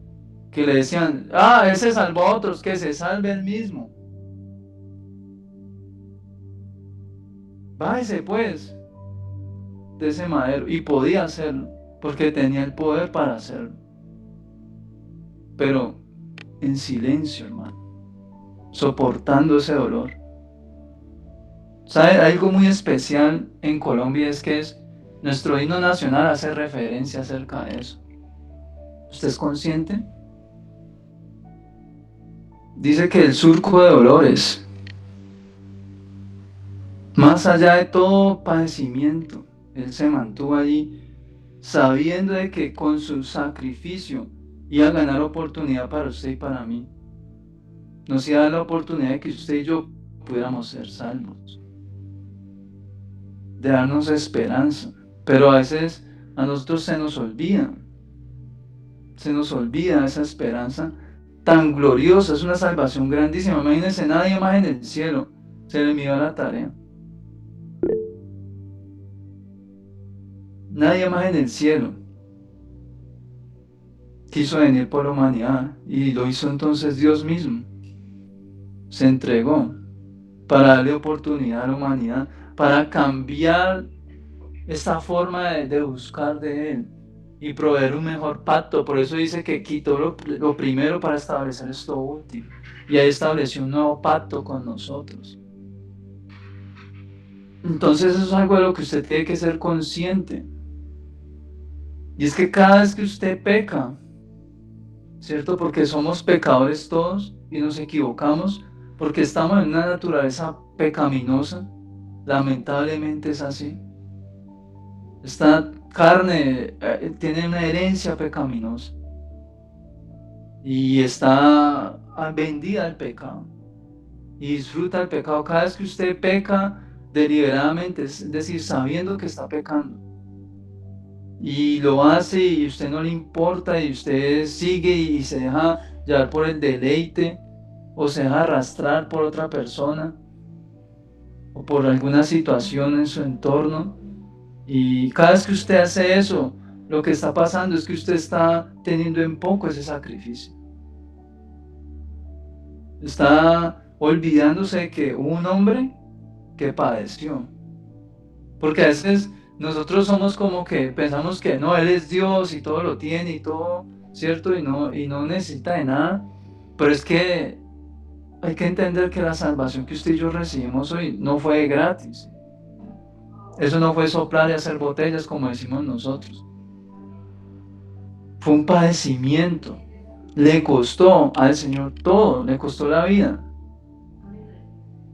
Que le decían, él se salvó a otros, que se salve él mismo. Bájese pues de ese madero. Y podía hacerlo, porque tenía el poder para hacerlo. Pero en silencio, hermano, soportando ese dolor. ¿Sabe? Algo muy especial en Colombia es que nuestro himno nacional hace referencia acerca de eso. ¿Usted es consciente? Dice que el surco de dolores, más allá de todo padecimiento, él se mantuvo allí sabiendo de que con su sacrificio iba a ganar oportunidad para usted y para mí. Nos iba a dar la oportunidad de que usted y yo pudiéramos ser salvos, de darnos esperanza. Pero a veces a nosotros se nos olvida esa esperanza tan gloriosa, es una salvación grandísima. Imagínense, nadie más en el cielo se le envió la tarea. Nadie más en el cielo quiso venir por la humanidad y lo hizo entonces Dios mismo. Se entregó para darle oportunidad a la humanidad, para cambiar esta forma de buscar de Él y proveer un mejor pacto. Por eso dice que quitó lo primero para establecer esto último. Y ahí estableció un nuevo pacto con nosotros. Entonces eso es algo de lo que usted tiene que ser consciente. Y es que cada vez que usted peca, ¿cierto? Porque somos pecadores todos y nos equivocamos, porque estamos en una naturaleza pecaminosa. Lamentablemente es así. Esta carne tiene una herencia pecaminosa y está vendida al pecado y disfruta el pecado. Cada vez que usted peca deliberadamente, es decir, sabiendo que está pecando, y lo hace y usted no le importa y usted sigue y se deja llevar por el deleite o se deja arrastrar por otra persona o por alguna situación en su entorno. Y cada vez que usted hace eso, lo que está pasando es que usted está teniendo en poco ese sacrificio. Está olvidándose de que hubo un hombre que padeció. Porque a veces nosotros somos como que pensamos que no, Él es Dios y todo lo tiene y todo, ¿cierto? Y no necesita de nada. Pero es que hay que entender que la salvación que usted y yo recibimos hoy no fue gratis. Eso no fue soplar y hacer botellas como decimos nosotros. Fue un padecimiento. Le costó al Señor todo, le costó la vida.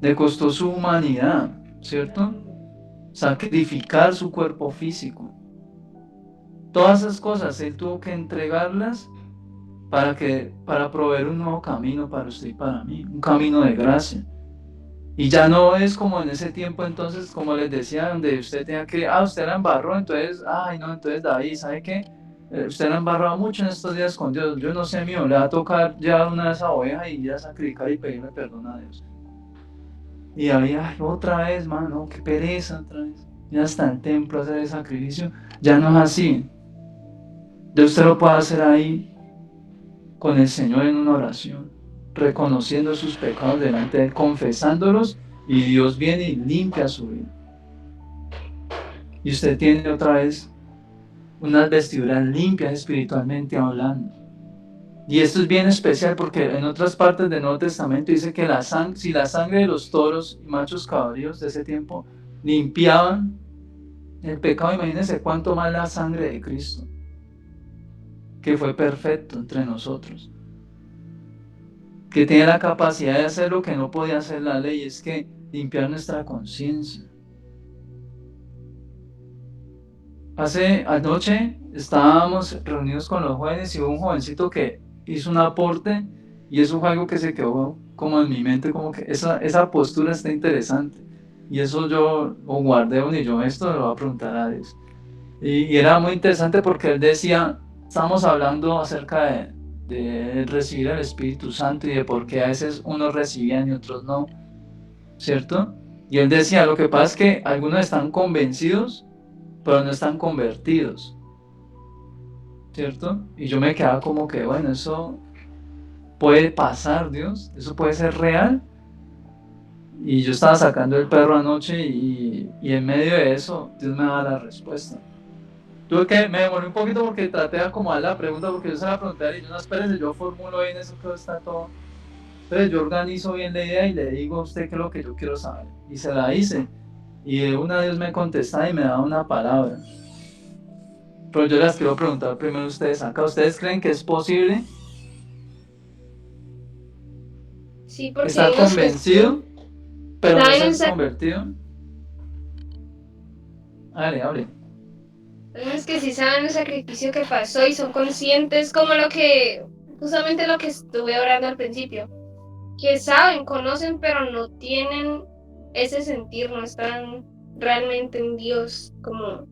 Le costó su humanidad, ¿cierto? Sacrificar su cuerpo físico. Todas esas cosas Él tuvo que entregarlas para proveer un nuevo camino para usted y para mí, un camino de gracia. Y ya no es como en ese tiempo entonces, como les decía, donde usted tenía que, usted la embarró, entonces, entonces David, ¿sabe qué? Usted la embarró mucho en estos días con Dios, yo no sé, mío, le va a tocar llevar una de esas ovejas y ir a sacrificar y pedirle perdón a Dios. Y ahí, otra vez, mano, qué pereza, otra vez. Ir hasta el templo a hacer el sacrificio, ya no es así. Ya usted lo puede hacer ahí con el Señor en una oración. reconociendo sus pecados delante de Él, confesándolos, y Dios viene y limpia su vida. Y usted tiene otra vez unas vestiduras limpias espiritualmente hablando. Y esto es bien especial porque en otras partes del Nuevo Testamento dice que si la sangre de los toros y machos cabríos de ese tiempo limpiaban el pecado, imagínense cuánto más la sangre de Cristo, que fue perfecto entre nosotros, que tiene la capacidad de hacer lo que no podía hacer la ley, es que limpiar nuestra conciencia. Anoche estábamos reunidos con los jóvenes y hubo un jovencito que hizo un aporte, y eso fue algo que se quedó como en mi mente, como que esa postura está interesante, y eso yo lo guardé, y yo esto lo voy a preguntar a Dios. Y era muy interesante porque él decía, estamos hablando acerca de recibir el Espíritu Santo y de por qué a veces unos recibían y otros no, ¿cierto? Y él decía, lo que pasa es que algunos están convencidos, pero no están convertidos, ¿cierto? Y yo me quedaba como que, bueno, eso puede pasar, Dios, eso puede ser real. Y yo estaba sacando el perro anoche y en medio de eso Dios me daba la respuesta. Me demoré un poquito porque traté de acomodar la pregunta, porque yo se la pregunté y yo, no, espérese, yo formulo bien eso, que está todo. Entonces yo organizo bien la idea y le digo a usted qué es lo que yo quiero saber. Y se la hice. Y de una Dios me contestaba y me daba una palabra. Pero yo les quiero preguntar primero a ustedes acá. ¿Ustedes creen que es posible Sí, porque estar hay unos que convencido, pero no saben ser convertido? Hable. Unos que sí saben el sacrificio que pasó y son conscientes, como justamente lo que estuve orando al principio, que saben, conocen, pero no tienen ese sentir, no están realmente en Dios, como...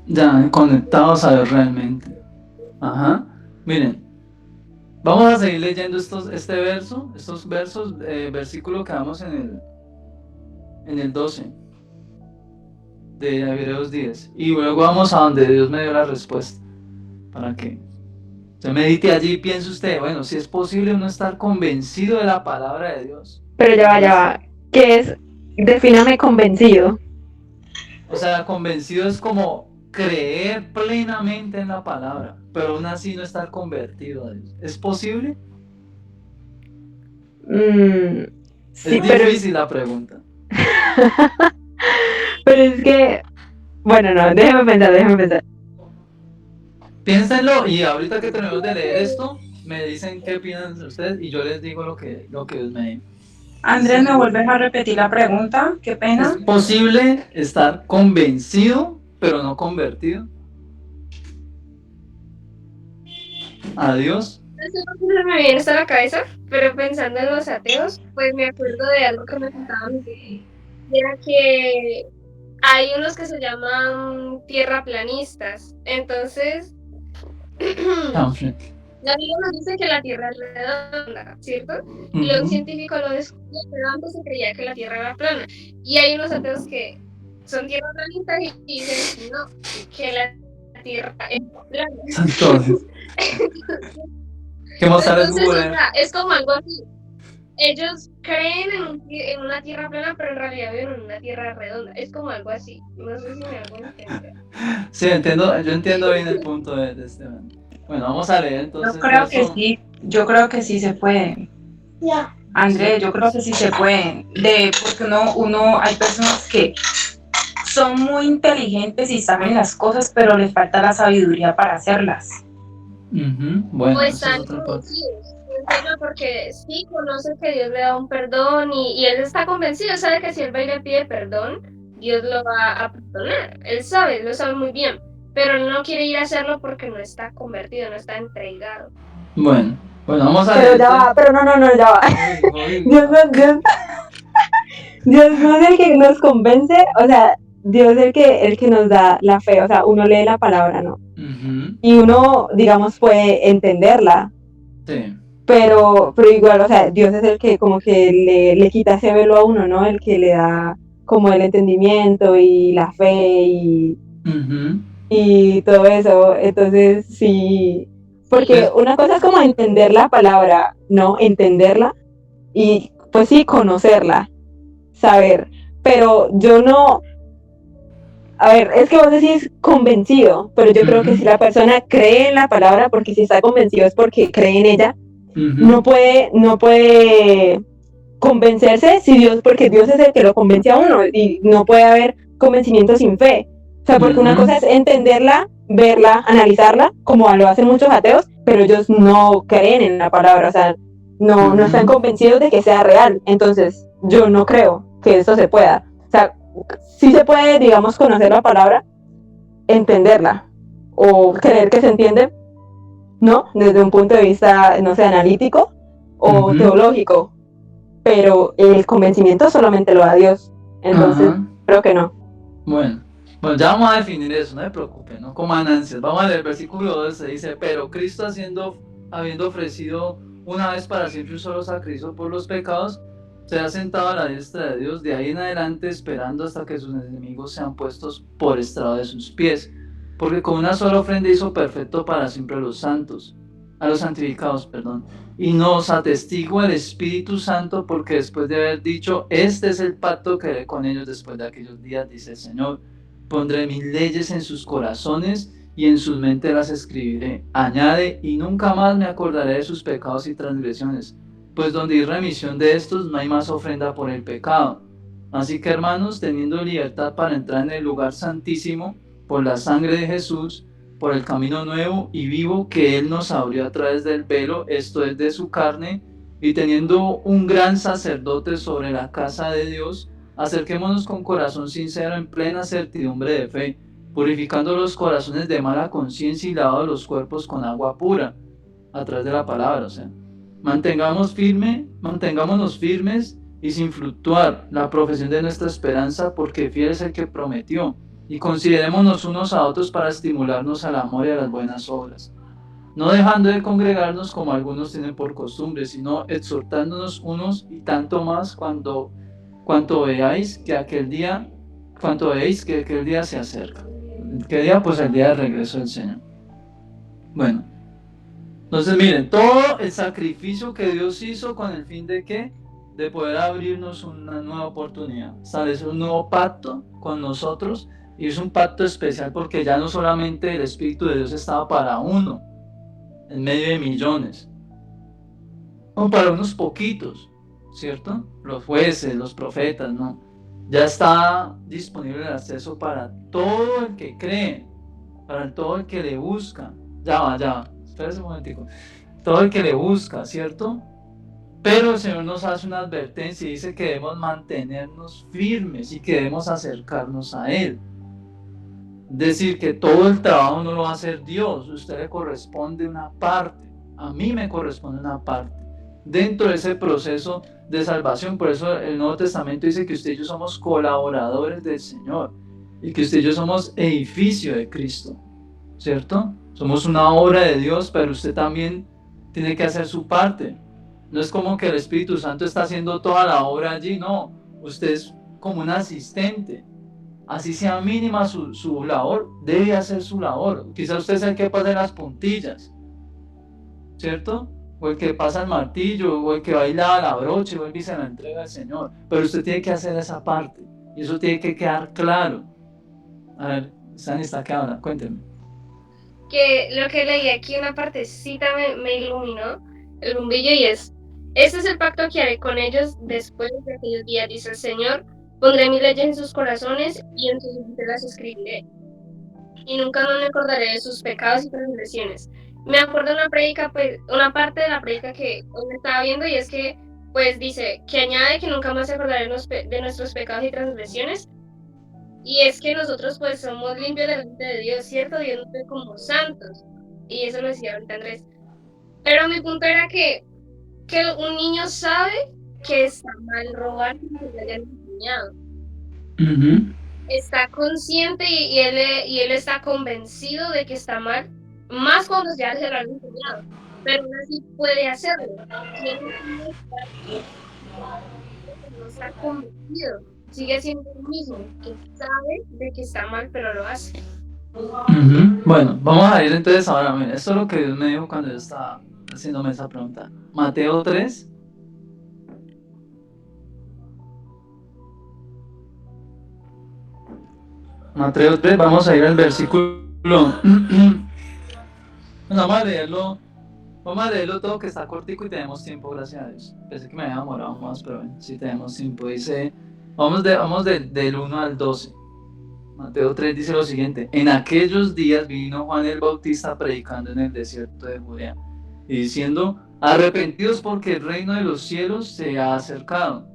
Ya, conectados a Dios realmente. Ajá. Miren, vamos a seguir leyendo estos versos, versículo que vamos en el 12 de Hebreos 10. Y luego vamos a donde Dios me dio la respuesta. Para que usted medite allí y piense usted, bueno, si es posible uno estar convencido de la palabra de Dios. Pero ya va. ¿Qué es? Defíname convencido. O sea, convencido es como creer plenamente en la palabra, pero aún así no estar convertido a Dios. ¿Es posible? Sí, Es difícil la pregunta. Pero es que, bueno, no, déjeme pensar. Piénsenlo y ahorita que terminemos de leer esto, me dicen qué opinan ustedes y yo les digo lo que Dios me dijo. Andrés, ¿me vuelves a repetir la pregunta? Qué pena. ¿Es posible estar convencido, pero no convertido a Dios? No sé por qué no me viene esto a la cabeza, pero pensando en los ateos, pues me acuerdo de algo que me contaban, y era que hay unos que se llaman tierraplanistas. Entonces, la Biblia nos dice que la Tierra es redonda, ¿cierto? Y luego un científico lo descubrió, pero antes se creía que la Tierra era plana. Y hay unos ateos que son tierraplanistas y dicen que no, que la Tierra es plana. Entonces, ¿qué mostrar es Entonces, o Google? sea, es como algo así. Ellos creen en una tierra plana, pero en realidad viven en una tierra redonda. Es como algo así. No sé si me hago entender. Sí, yo entiendo bien el punto de Esteban. Bueno, vamos a leer entonces. Yo creo que sí, se puede. Andrés, yo creo que sí se puede. Porque hay personas que son muy inteligentes y saben las cosas, pero les falta la sabiduría para hacerlas. Bueno, o están convencidos, porque sí conoce que Dios le da un perdón y él está convencido, sabe que si él va y le pide perdón, Dios lo va a perdonar. Él sabe, lo sabe muy bien, pero no quiere ir a hacerlo porque no está convertido, no está entregado. Bueno, vamos a Pero leer. ya va, pero no, ya va. Dios no es el que nos convence, o sea, Dios es el que nos da la fe, o sea, uno lee la palabra, ¿no? Y uno, digamos, puede entenderla. Sí. Pero igual, o sea, Dios es el que como que le quita ese velo a uno, ¿no? El que le da como el entendimiento y la fe y todo eso. Entonces, sí Porque una cosa es como entender la palabra, ¿no? Entenderla y pues sí, conocerla, saber. Pero yo no, a ver, es que vos decís convencido, pero yo creo que si la persona cree en la palabra, porque si está convencido es porque cree en ella, no puede convencerse si Dios, porque Dios es el que lo convence a uno y no puede haber convencimiento sin fe. O sea, porque una cosa es entenderla, verla, analizarla, como lo hacen muchos ateos, pero ellos no creen en la palabra, o sea, no están convencidos de que sea real. Entonces, yo no creo que esto se pueda. O sea, sí se puede, digamos, conocer la palabra, entenderla o creer que se entiende, ¿no? Desde un punto de vista, no sé, analítico o teológico, pero el convencimiento solamente lo da Dios. Entonces, creo que no. Bueno, ya vamos a definir eso, no se preocupe, no coman ansias. Vamos a leer el versículo 12, dice, pero Cristo habiendo ofrecido una vez para siempre un solo sacrificio por los pecados, se ha sentado a la diestra de Dios, de ahí en adelante esperando hasta que sus enemigos sean puestos por estrado de sus pies, porque con una sola ofrenda hizo perfecto para siempre a los santificados, y nos atestigua el Espíritu Santo, porque después de haber dicho, este es el pacto que haré con ellos después de aquellos días, dice el Señor, pondré mis leyes en sus corazones y en sus mentes las escribiré. Añade, y nunca más me acordaré de sus pecados y transgresiones, pues donde hay remisión de estos no hay más ofrenda por el pecado. Así que, hermanos, teniendo libertad para entrar en el lugar santísimo por la sangre de Jesús, por el camino nuevo y vivo que Él nos abrió a través del velo, esto es de su carne, y teniendo un gran sacerdote sobre la casa de Dios, acerquémonos con corazón sincero en plena certidumbre de fe, purificando los corazones de mala conciencia y lavando los cuerpos con agua pura, a través de la palabra, o sea. Mantengámonos firmes y sin fluctuar la profesión de nuestra esperanza, porque fiel es el que prometió. Y considerémonos unos a otros para estimularnos al amor y a las buenas obras, no dejando de congregarnos como algunos tienen por costumbre, sino exhortándonos unos y tanto más cuanto veáis que aquel día se acerca. ¿Qué día? Pues el día del regreso del Señor. Bueno, entonces miren, todo el sacrificio que Dios hizo con el fin de ¿qué? De poder abrirnos una nueva oportunidad, establecer un nuevo pacto con nosotros. Y es un pacto especial porque ya no solamente el Espíritu de Dios estaba para uno, en medio de millones, o para unos poquitos, ¿cierto? Los jueces, los profetas, ¿no? Ya está disponible el acceso para todo el que cree, para todo el que le busca. Ya va, espérese un momentico. Todo el que le busca, ¿cierto? Pero el Señor nos hace una advertencia y dice que debemos mantenernos firmes y que debemos acercarnos a Él. Decir que todo el trabajo no lo va a hacer Dios, a usted le corresponde una parte, a mí me corresponde una parte, dentro de ese proceso de salvación. Por eso el Nuevo Testamento dice que usted y yo somos colaboradores del Señor, y que usted y yo somos edificio de Cristo, ¿cierto? Somos una obra de Dios, pero usted también tiene que hacer su parte. No es como que el Espíritu Santo está haciendo toda la obra allí, no, usted es como un asistente. Así sea mínima su labor, debe hacer su labor. Quizás usted sea el que pase las puntillas, ¿cierto? O el que pasa el martillo, o el que baila la brocha, o el que se la entrega al Señor. Pero usted tiene que hacer esa parte, y eso tiene que quedar claro. A ver, Sani está que habla, cuénteme. Que lo que leí aquí, una partecita me iluminó el bombillo, y este es el pacto que haré con ellos después de aquellos días, dice el Señor. Pondré mis leyes en sus corazones y en sus mentes las escribiré. Y nunca más me acordaré de sus pecados y transgresiones. Me acuerdo de una parte de la predica que hoy me estaba viendo, y es que, pues dice, que añade que nunca más se acordaré de nuestros pecados y transgresiones. Y es que nosotros pues somos limpios delante de Dios, ¿cierto? Dios nos ve como santos. Y eso lo decía ahorita Andrés. Pero mi punto era que un niño sabe que está mal robar porque le hayan enseñado. Está consciente y él está convencido de que está mal, más cuando ya se lo han enseñado. Pero aún así puede hacerlo. Y él no está convencido. Sigue siendo el mismo, que sabe de que está mal, pero lo hace. Bueno, vamos a ir entonces ahora. Mira, esto es lo que Dios me dijo cuando yo estaba haciéndome esa pregunta. Mateo 3. Mateo 3, vamos a ir al versículo. Bueno, vamos a leerlo todo, que está cortico y tenemos tiempo, gracias a Dios. Pensé que me había demorado más, pero bueno, sí tenemos tiempo. Dice, vamos del 1 al 12. Mateo 3 dice lo siguiente: en aquellos días vino Juan el Bautista predicando en el desierto de Judea y diciendo: arrepentidos, porque el reino de los cielos se ha acercado.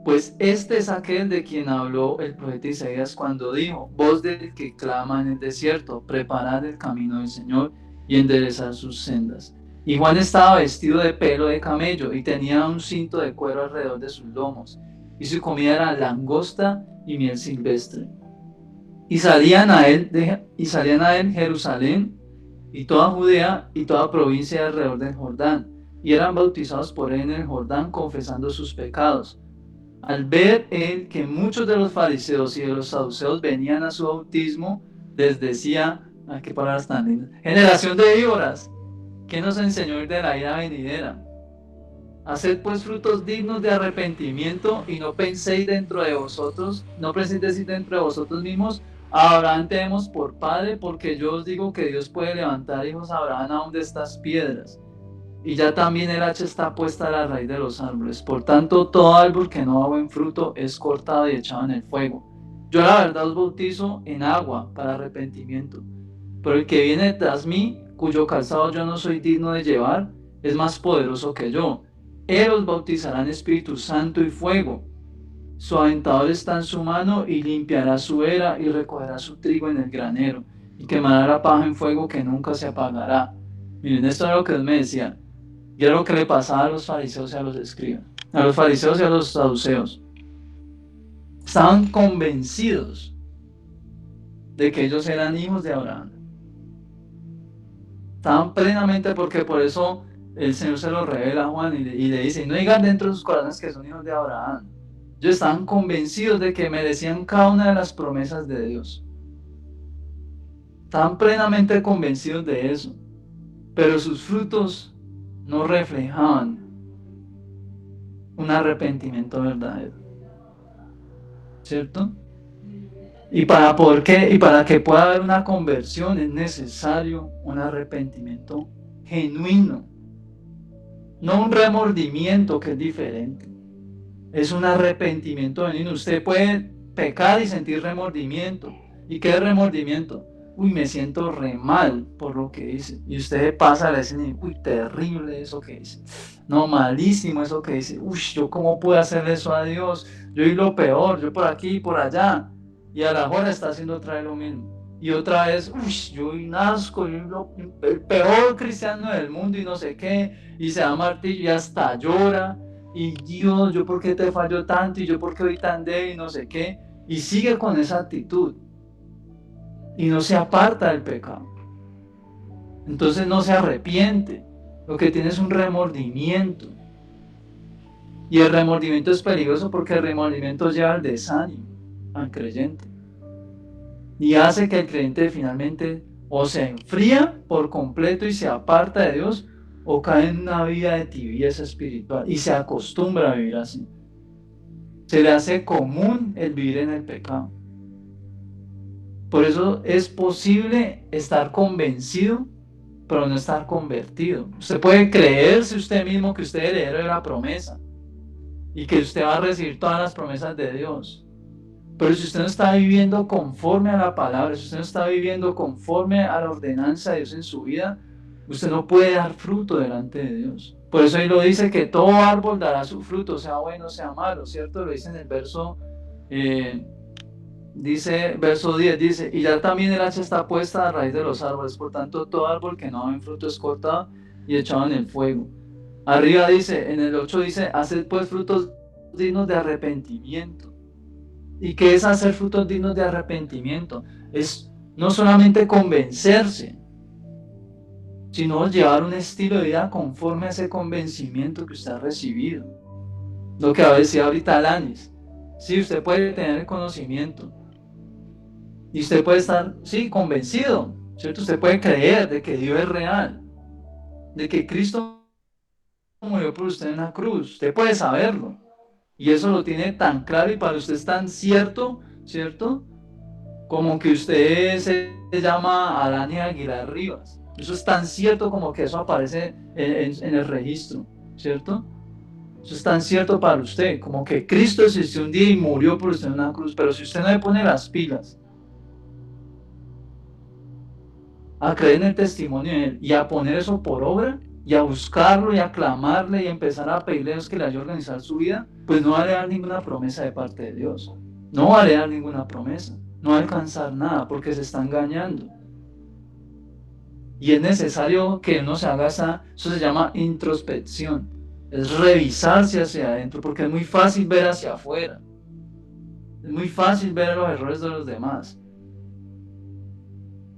Pues este es aquel de quien habló el profeta Isaías cuando dijo: voz del que clama en el desierto, preparad el camino del Señor y enderezad sus sendas. Y Juan estaba vestido de pelo de camello y tenía un cinto de cuero alrededor de sus lomos, y su comida era langosta y miel silvestre. Y salían a él Jerusalén y toda Judea y toda provincia alrededor del Jordán, y eran bautizados por él en el Jordán, confesando sus pecados. Al ver él que muchos de los fariseos y de los saduceos venían a su bautismo, les decía, qué palabras tan lindas: generación de víboras, ¿qué nos enseñó el de la ira venidera? Haced pues frutos dignos de arrepentimiento, y no penséis dentro de vosotros, no penséis decir dentro de vosotros mismos: a Abraham tenemos por padre, porque yo os digo que Dios puede levantar hijos a Abraham aún de estas piedras. Y ya también el hacha está puesta a la raíz de los árboles. Por tanto, todo árbol que no da buen fruto es cortado y echado en el fuego. Yo la verdad os bautizo en agua para arrepentimiento, pero el que viene tras mí, cuyo calzado yo no soy digno de llevar, es más poderoso que yo. Él os bautizará en Espíritu Santo y fuego. Su aventador está en su mano, y limpiará su era y recogerá su trigo en el granero, y quemará la paja en fuego que nunca se apagará. Miren, esto es lo que Dios me decía. Y era lo que le pasaba a los fariseos y a los escribas, a los fariseos y a los saduceos. Estaban convencidos de que ellos eran hijos de Abraham. Estaban plenamente, porque por eso el Señor se lo revela a Juan y le dice: no digan dentro de sus corazones que son hijos de Abraham. Ellos estaban convencidos de que merecían cada una de las promesas de Dios. Estaban plenamente convencidos de eso. Pero sus frutos no reflejaban un arrepentimiento verdadero, ¿cierto? Y para que pueda haber una conversión es necesario un arrepentimiento genuino, no un remordimiento, que es diferente. Es un arrepentimiento genuino. Usted puede pecar y sentir remordimiento. ¿Y qué es remordimiento? Uy, me siento re mal por lo que hice. Y usted pasa a la escena y: uy, terrible eso que hice. No, malísimo eso que hice. Uy, yo cómo pude hacer eso a Dios. Yo y lo peor, yo por aquí y por allá. Y a la hora está haciendo otra vez lo mismo. Y otra vez: uy, yo y asco, el peor cristiano del mundo y no sé qué. Y se da martillo y hasta llora. Y Dios, yo por qué te fallo tanto, y yo por qué hoy tan débil y no sé qué. Y sigue con esa actitud. Y no se aparta del pecado. Entonces no se arrepiente. Lo que tiene es un remordimiento. Y el remordimiento es peligroso, porque el remordimiento lleva al desánimo al creyente. Y hace que el creyente finalmente o se enfría por completo y se aparta de Dios, o cae en una vida de tibieza espiritual y se acostumbra a vivir así. Se le hace común el vivir en el pecado. Por eso es posible estar convencido, pero no estar convertido. Usted puede creerse usted mismo que usted es heredero de la promesa y que usted va a recibir todas las promesas de Dios. Pero si usted no está viviendo conforme a la palabra, si usted no está viviendo conforme a la ordenanza de Dios en su vida, usted no puede dar fruto delante de Dios. Por eso ahí lo dice, que todo árbol dará su fruto, sea bueno, sea malo, ¿cierto? Lo dice en el verso, verso 10, dice: y ya también el hacha está puesta a raíz de los árboles, por tanto todo árbol que no da buen fruto es cortado y echado en el fuego. Arriba dice, en el 8 dice: haced pues frutos dignos de arrepentimiento. ¿Y qué es hacer frutos dignos de arrepentimiento? Es no solamente convencerse, sino llevar un estilo de vida conforme a ese convencimiento que usted ha recibido. Lo que decía ahorita Alanis: sí, usted puede tener el conocimiento, Y usted puede estar, sí, convencido, ¿cierto? Usted puede creer de que Dios es real, de que Cristo murió por usted en la cruz. Usted puede saberlo. Y eso lo tiene tan claro y para usted es tan cierto, ¿cierto? Como que usted se llama Adania Aguilar Rivas. Eso es tan cierto como que eso aparece en el registro, ¿cierto? Eso es tan cierto para usted, como que Cristo existió un día y murió por usted en una cruz. Pero si usted no le pone las pilas a creer en el testimonio de Él y a poner eso por obra, y a buscarlo y a clamarle y a empezar a pedirle a Dios que le ayude a organizar su vida, pues no va a le dar ninguna promesa de parte de Dios. No va a le dar ninguna promesa. No va a alcanzar nada porque se está engañando. Y es necesario que uno se haga eso se llama introspección. Es revisarse hacia adentro porque es muy fácil ver hacia afuera. Es muy fácil ver los errores de los demás.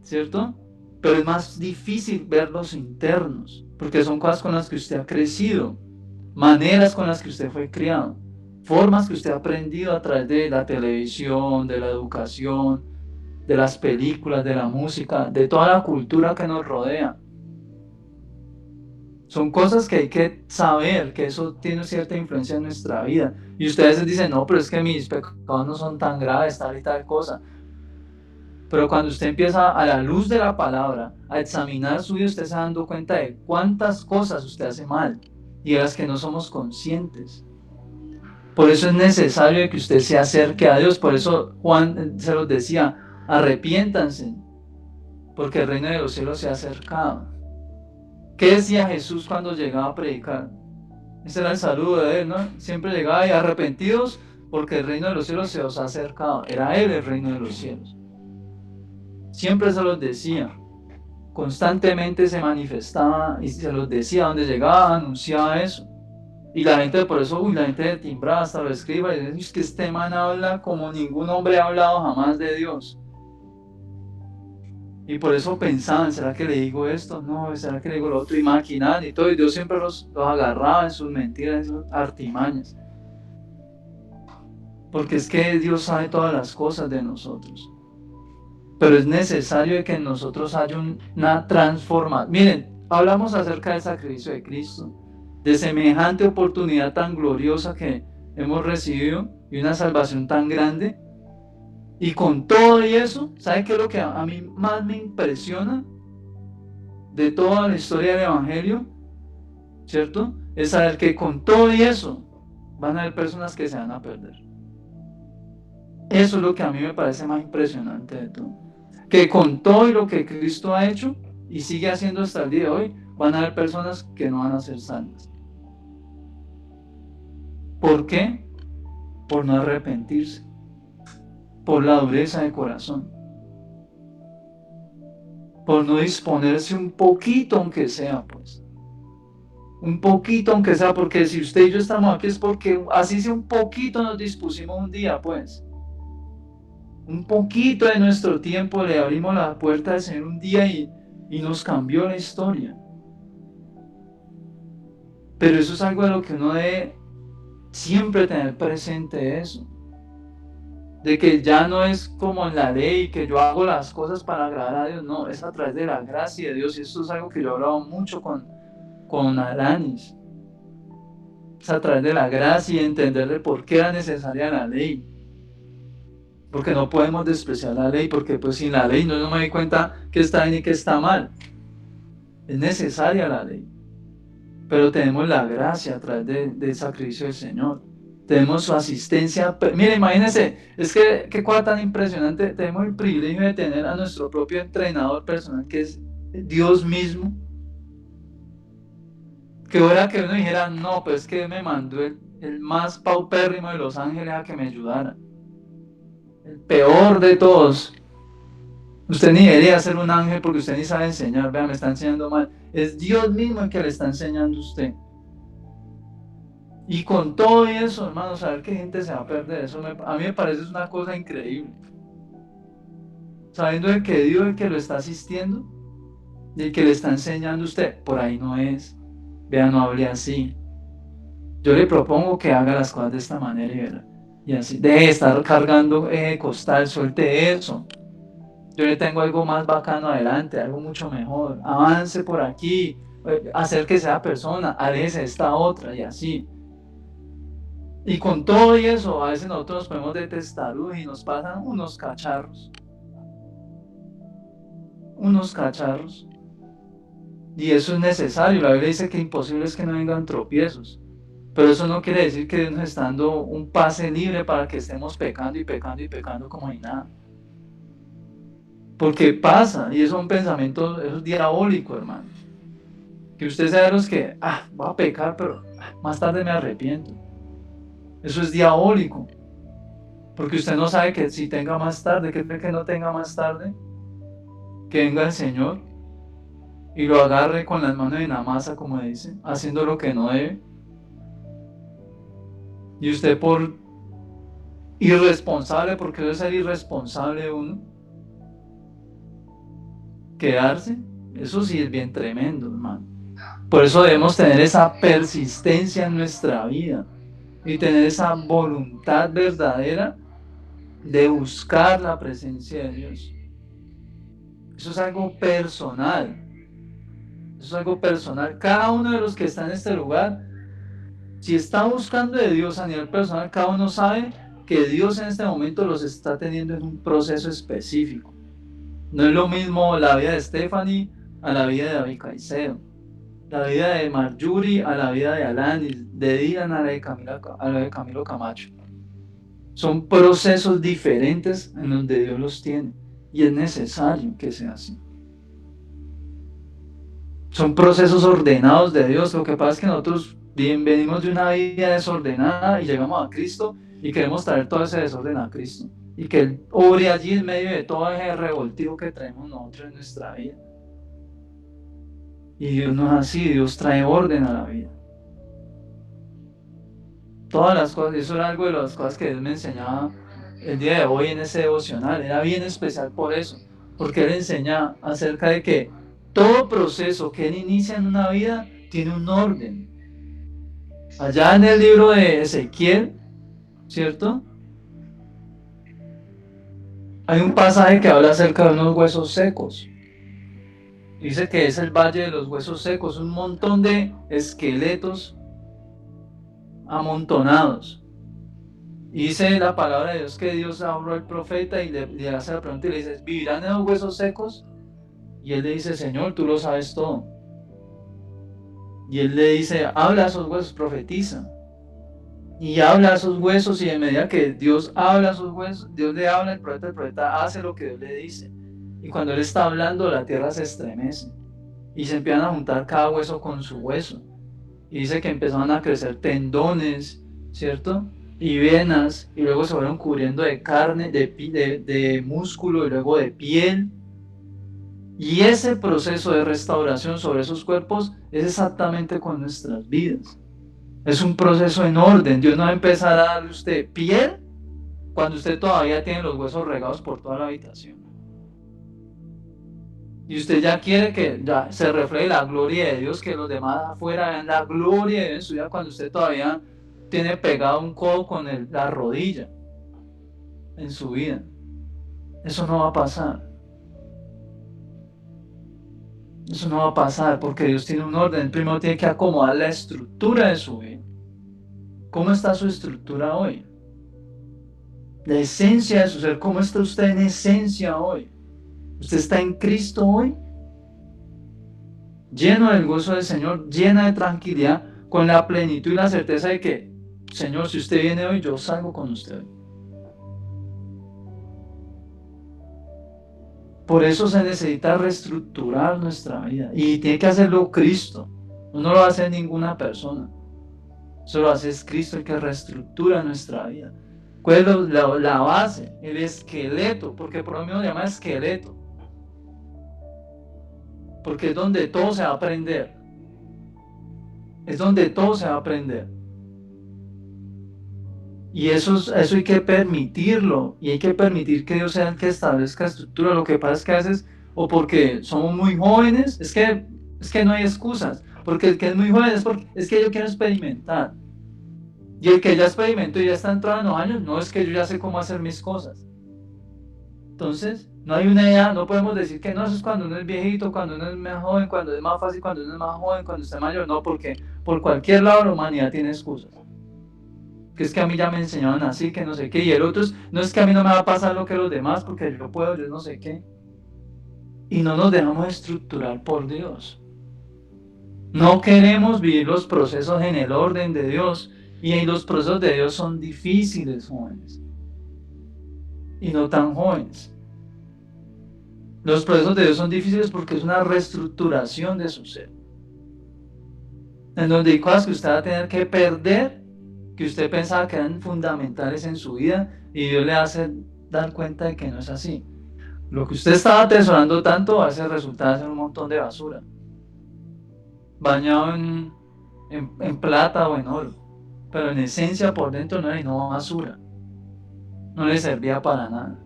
¿Cierto? Pero es más difícil ver los internos, porque son cosas con las que usted ha crecido, maneras con las que usted fue criado, formas que usted ha aprendido a través de la televisión, de la educación, de las películas, de la música, de toda la cultura que nos rodea. Son cosas que hay que saber, que eso tiene cierta influencia en nuestra vida. Y ustedes dicen, no, pero es que mis pecados no son tan graves, tal y tal cosa. Pero cuando usted empieza a la luz de la palabra a examinar su vida, usted se está dando cuenta de cuántas cosas usted hace mal y de las que no somos conscientes. Por eso es necesario que usted se acerque a Dios. Por eso Juan se los decía, arrepiéntanse, porque el reino de los cielos se ha acercado. ¿Qué decía Jesús cuando llegaba a predicar? Ese era el saludo de Él, ¿no? Siempre llegaba y arrepentidos porque el reino de los cielos se os ha acercado. Era Él el reino de los cielos. Siempre se los decía, constantemente se manifestaba y se los decía, donde llegaba, anunciaba eso. Y la gente por eso, la gente timbraba hasta lo escriba y dice, es que este man habla como ningún hombre ha hablado jamás de Dios. Y por eso pensaban, ¿será que le digo esto? No, ¿será que le digo lo otro? Y maquinaban y todo, y Dios siempre los agarraba en sus mentiras, en sus artimañas. Porque es que Dios sabe todas las cosas de nosotros. Pero es necesario que en nosotros haya una transformación. Miren, hablamos acerca del sacrificio de Cristo, de semejante oportunidad tan gloriosa que hemos recibido y una salvación tan grande. Y con todo y eso, ¿sabe qué es lo que a mí más me impresiona de toda la historia del Evangelio? ¿Cierto? Es saber que con todo y eso van a haber personas que se van a perder. Eso es lo que a mí me parece más impresionante de todo. Que con todo y lo que Cristo ha hecho y sigue haciendo hasta el día de hoy, van a haber personas que no van a ser salvas. ¿Por qué? Por no arrepentirse, por la dureza de corazón, por no disponerse un poquito aunque sea, pues. Un poquito aunque sea, porque si usted y yo estamos aquí es porque así sea un poquito nos dispusimos un día, pues. Un poquito de nuestro tiempo le abrimos la puerta del Señor un día y nos cambió la historia. Pero eso es algo de lo que uno debe siempre tener presente eso. De que ya no es como en la ley, que yo hago las cosas para agradar a Dios. No, es a través de la gracia de Dios. Y esto es algo que yo he hablado mucho con Alanis. Es a través de la gracia y entenderle por qué era necesaria la ley. Porque no podemos despreciar la ley, porque pues sin la ley no me doy cuenta que está bien y que está mal. Es necesaria la ley. Pero tenemos la gracia a través del sacrificio del Señor. Tenemos su asistencia. Mire, imagínense, es que qué cosa tan impresionante. Tenemos el privilegio de tener a nuestro propio entrenador personal, que es Dios mismo. Que ahora que uno dijera, no, pues es que me mandó el más paupérrimo de los ángeles a que me ayudara. El peor de todos. Usted ni debería ser un ángel porque usted ni sabe enseñar. Vea, me está enseñando mal. Es Dios mismo el que le está enseñando a usted. Y con todo eso, hermano, saber que gente se va a perder, eso a mí me parece una cosa increíble. Sabiendo de que Dios es el que lo está asistiendo y el que le está enseñando a usted, por ahí no es. Vea, no hable así. Yo le propongo que haga las cosas de esta manera y así. Deje de estar cargando costal, suelte eso. yo le tengo algo más bacano adelante, algo mucho mejor, avance por aquí, acérquese a esa persona, aléjese de esta otra y así. Y con todo y eso, a veces nosotros nos ponemos de testarudos y nos pasan unos cacharros. Y eso es necesario. La Biblia dice que imposible es que no vengan tropiezos. Pero eso no quiere decir que Dios nos está dando un pase libre para que estemos pecando y pecando y pecando como hay nada. Porque pasa, y eso es un pensamiento, eso es diabólico, hermano. Que usted sea de los que, voy a pecar, pero más tarde me arrepiento. Eso es diabólico. Porque usted no sabe que si tenga más tarde, que no tenga más tarde, que venga el Señor y lo agarre con las manos en la masa, como dice, haciendo lo que no debe. Y usted por irresponsable, porque debe ser irresponsable uno, quedarse, eso sí es bien tremendo, hermano. Por eso debemos tener esa persistencia en nuestra vida y tener esa voluntad verdadera de buscar la presencia de Dios. Eso es algo personal. Eso es algo personal. Cada uno de los que está en este lugar, si está buscando de Dios a nivel personal, cada uno sabe que Dios en este momento los está teniendo en un proceso específico. No es lo mismo la vida de Stephanie a la vida de David Caicedo, la vida de Marjorie a la vida de Alanis, de Dylan a la de Camilo Camacho. Son procesos diferentes en donde Dios los tiene y es necesario que sea así. Son procesos ordenados de Dios. Lo que pasa es que nosotros venimos de una vida desordenada y llegamos a Cristo y queremos traer todo ese desorden a Cristo y que Él obre allí en medio de todo ese revoltijo que traemos nosotros en nuestra vida. Y Dios no es así, Dios trae orden a la vida. Todas las cosas, eso era algo de las cosas que Dios me enseñaba el día de hoy en ese devocional. Era bien especial por eso, porque Él enseña acerca de que todo proceso que Él inicia en una vida tiene un orden. Allá en el libro de Ezequiel, ¿cierto? Hay un pasaje que habla acerca de unos huesos secos. Dice que es el valle de los huesos secos, un montón de esqueletos amontonados. Y dice la palabra de Dios que Dios habló al profeta y le hace la pregunta y le dice, ¿vivirán esos huesos secos? Y él le dice, Señor, tú lo sabes todo. Y él le dice, habla a esos huesos, profetiza. Y habla a esos huesos, y de medida que Dios habla a esos huesos, Dios le habla, el profeta hace lo que Dios le dice. Y cuando él está hablando, la tierra se estremece. Y se empiezan a juntar cada hueso con su hueso. Y dice que empezaron a crecer tendones, ¿cierto? Y venas, y luego se fueron cubriendo de carne, de músculo, y luego de piel. Y ese proceso de restauración sobre esos cuerpos es exactamente con nuestras vidas. Es un proceso en orden. Dios no va a empezar a darle a usted piel cuando usted todavía tiene los huesos regados por toda la habitación. Y usted ya quiere que ya se refleje la gloria de Dios, que los demás afuera vean la gloria de Dios en su vida cuando usted todavía tiene pegado un codo con la rodilla en su vida. Eso no va a pasar. Eso no va a pasar porque Dios tiene un orden. Primero tiene que acomodar la estructura de su vida. ¿Cómo está su estructura hoy? La esencia de su ser. ¿Cómo está usted en esencia hoy? ¿Usted está en Cristo hoy? Lleno del gozo del Señor, llena de tranquilidad, con la plenitud y la certeza de que, Señor, si usted viene hoy, yo salgo con usted. Por eso se necesita reestructurar nuestra vida. Y tiene que hacerlo Cristo. No lo va a hacer ninguna persona. Eso lo hace Cristo el que reestructura nuestra vida. ¿Cuál es la base? El esqueleto. Porque por lo menos se llama esqueleto. Porque es donde todo se va a aprender. Es donde todo se va a aprender. Y eso hay que permitirlo. Y hay que permitir que Dios sea el que establezca estructura. Lo que pasa es que a veces, o porque somos muy jóvenes, es que no hay excusas. Porque el que es muy joven es que yo quiero experimentar. Y el que ya experimentó y ya está entrado en los años, no es que yo ya sé cómo hacer mis cosas. Entonces, no hay una edad, no podemos decir que no, eso es cuando uno es viejito, cuando uno es más joven, cuando es más fácil, cuando uno es más joven, cuando está mayor. No, porque por cualquier lado la humanidad tiene excusas. Que es que a mí ya me enseñaron así, que no sé qué. Y el otro es, no es que a mí no me va a pasar lo que los demás, porque yo puedo, yo no sé qué. Y no nos dejamos estructurar por Dios. No queremos vivir los procesos en el orden de Dios. Y los procesos de Dios son difíciles, jóvenes. Y no tan jóvenes. Los procesos de Dios son difíciles porque es una reestructuración de su ser. En donde hay cosas que usted va a tener que perder, que usted pensaba que eran fundamentales en su vida, y Dios le hace dar cuenta de que no es así. Lo que usted estaba atesorando tanto va a resultar ser un montón de basura, bañado en plata o en oro, pero en esencia por dentro no era no basura, no le servía para nada.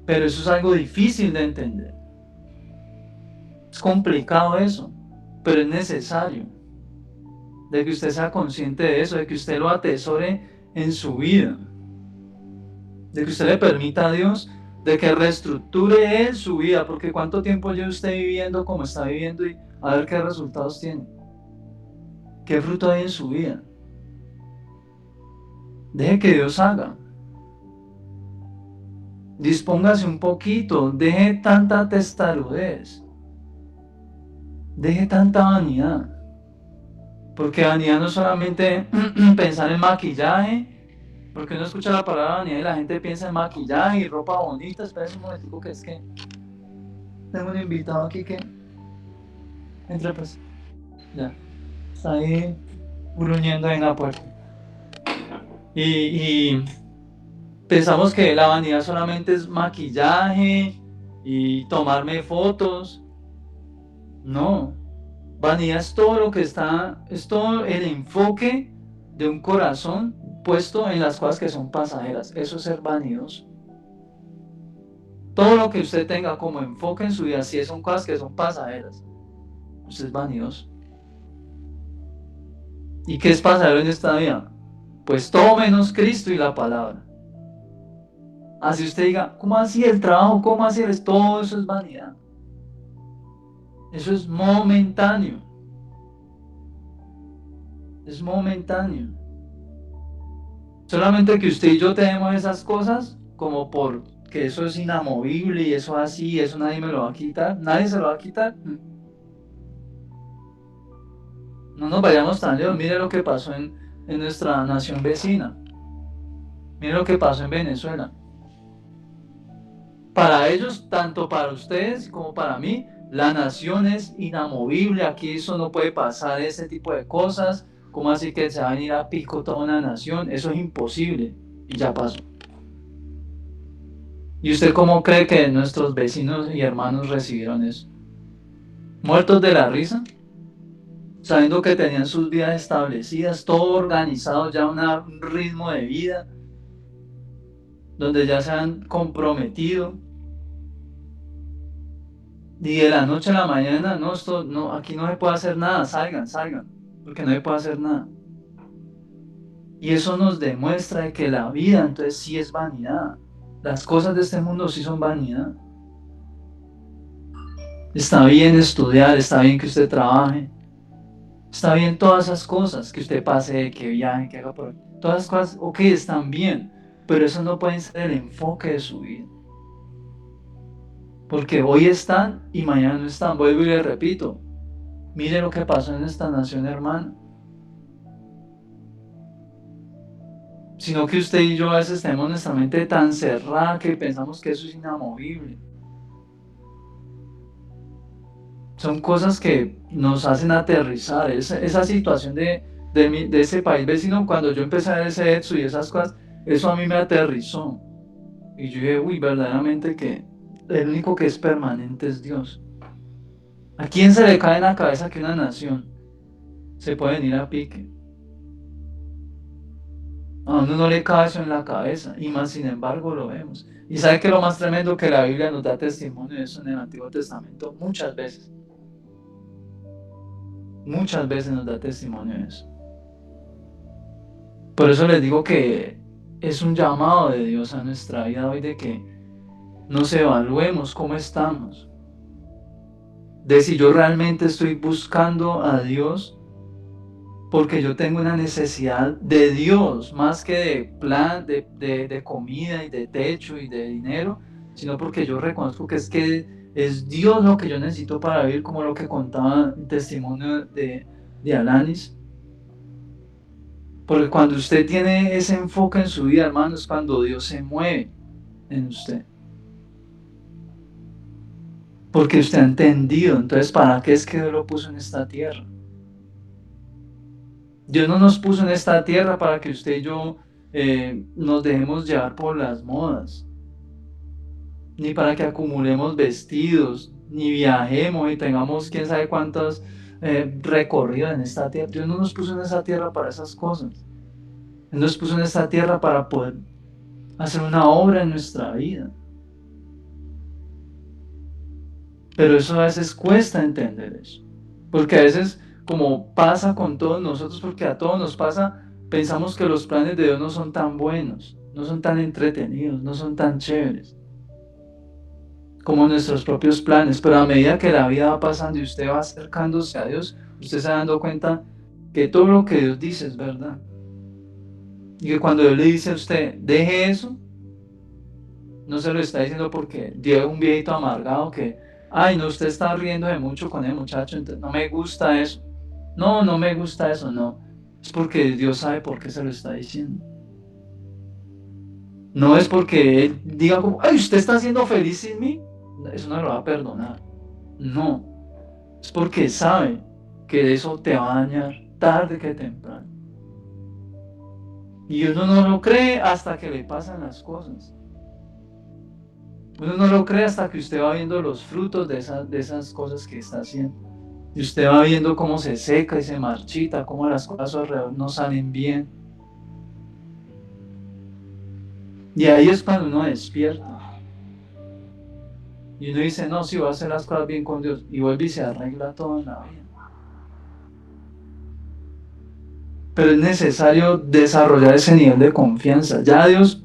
Pero eso es algo difícil de entender, es complicado eso, pero es necesario de que usted sea consciente de eso, de que usted lo atesore en su vida, de que usted le permita a Dios de que reestructure Él su vida, porque cuánto tiempo lleva usted viviendo como está viviendo y a ver qué resultados tiene, qué fruto hay en su vida. Deje que Dios haga, dispóngase un poquito, deje tanta testarudez, deje tanta vanidad, porque vanidad no es solamente pensar en maquillaje. Porque uno escucha la palabra vanidad y la gente piensa en maquillaje y ropa bonita. Espera un momentico, que es que tengo un invitado aquí que entra, pues ya está ahí gruñendo en la puerta. Y pensamos que la vanidad solamente es maquillaje y tomarme fotos. No, vanidad es todo lo que está, es todo el enfoque de un corazón puesto en las cosas que son pasajeras. Eso es ser vanidoso. Todo lo que usted tenga como enfoque en su vida, si son cosas que son pasajeras, usted es vanidoso. ¿Y qué es pasajero en esta vida? Pues todo menos Cristo y la palabra. Así usted diga, ¿cómo así el trabajo? ¿Cómo así todo eso es vanidad? Eso es momentáneo. Es momentáneo. Solamente que usted y yo tenemos esas cosas como porque eso es inamovible y eso así, eso nadie me lo va a quitar. Nadie se lo va a quitar. No nos vayamos tan lejos. Mire lo que pasó en nuestra nación vecina. Mire lo que pasó en Venezuela. Para ellos, tanto para ustedes como para mí, la nación es inamovible. Aquí eso no puede pasar, ese tipo de cosas. ¿Cómo así que se va a venir a pico toda una nación? Eso es imposible. Y ya pasó. ¿Y usted cómo cree que nuestros vecinos y hermanos recibieron eso? ¿Muertos de la risa? Sabiendo que tenían sus vidas establecidas, todo organizado, ya un ritmo de vida, donde ya se han comprometido. Y de la noche a la mañana, no, aquí no se puede hacer nada, salgan, porque no se puede hacer nada. Y eso nos demuestra que la vida entonces sí es vanidad. Las cosas de este mundo sí son vanidad. Está bien estudiar, está bien que usted trabaje, está bien todas esas cosas, que usted pase, que viaje, que haga por ahí. Todas esas cosas, ok, están bien, pero eso no puede ser el enfoque de su vida. Porque hoy están y mañana no están. Vuelvo y le repito, mire lo que pasó en esta nación hermana. Sino que usted y yo a veces tenemos nuestra mente tan cerrada que pensamos que eso es inamovible. Son cosas que nos hacen aterrizar. Esa situación de ese país vecino, cuando yo empecé a ver ese éxodo y esas cosas, eso a mí me aterrizó. Y yo dije, uy, verdaderamente que el único que es permanente es Dios. ¿A quién se le cae en la cabeza que una nación se puede venir a pique? A uno no le cabe eso en la cabeza, y más sin embargo lo vemos. Y sabe que lo más tremendo, que la Biblia nos da testimonio de eso en el Antiguo Testamento muchas veces. Muchas veces nos da testimonio de eso. Por eso les digo que es un llamado de Dios a nuestra vida hoy de que nos evaluemos cómo estamos, de si yo realmente estoy buscando a Dios porque yo tengo una necesidad de Dios más que de plan, de comida y de techo y de dinero, sino porque yo reconozco que es Dios lo que yo necesito para vivir, como lo que contaba el testimonio de Alanis. Porque cuando usted tiene ese enfoque en su vida, hermano, es cuando Dios se mueve en usted. Porque usted ha entendido, entonces, ¿para qué es que Dios lo puso en esta tierra? Dios no nos puso en esta tierra para que usted y yo nos dejemos llevar por las modas, ni para que acumulemos vestidos, ni viajemos y tengamos quién sabe cuántos recorridos en esta tierra. Dios no nos puso en esta tierra para esas cosas. Él nos puso en esta tierra para poder hacer una obra en nuestra vida. Pero eso a veces cuesta entender eso. Porque a veces, como pasa con todos nosotros, porque a todos nos pasa, pensamos que los planes de Dios no son tan buenos, no son tan entretenidos, no son tan chéveres como nuestros propios planes. Pero a medida que la vida va pasando y usted va acercándose a Dios, usted se va dando cuenta que todo lo que Dios dice es verdad. Y que cuando Dios le dice a usted, deje eso, no se lo está diciendo porque Dios es un viejito amargado que, ay, no, usted está riendo de mucho con el muchacho, entonces no me gusta eso. No, no me gusta eso, no. Es porque Dios sabe por qué se lo está diciendo. No es porque Él diga como, ay, usted está siendo feliz sin mí. Eso no lo va a perdonar. No. Es porque sabe que eso te va a dañar tarde que temprano. Y uno no lo cree hasta que le pasan las cosas. Uno no lo cree hasta que usted va viendo los frutos de esas cosas que está haciendo. Y usted va viendo cómo se seca y se marchita, cómo las cosas alrededor no salen bien. Y ahí es cuando uno despierta. Y uno dice, no, si voy a hacer las cosas bien con Dios. Y vuelve y se arregla todo en la vida. Pero es necesario desarrollar ese nivel de confianza. Ya Dios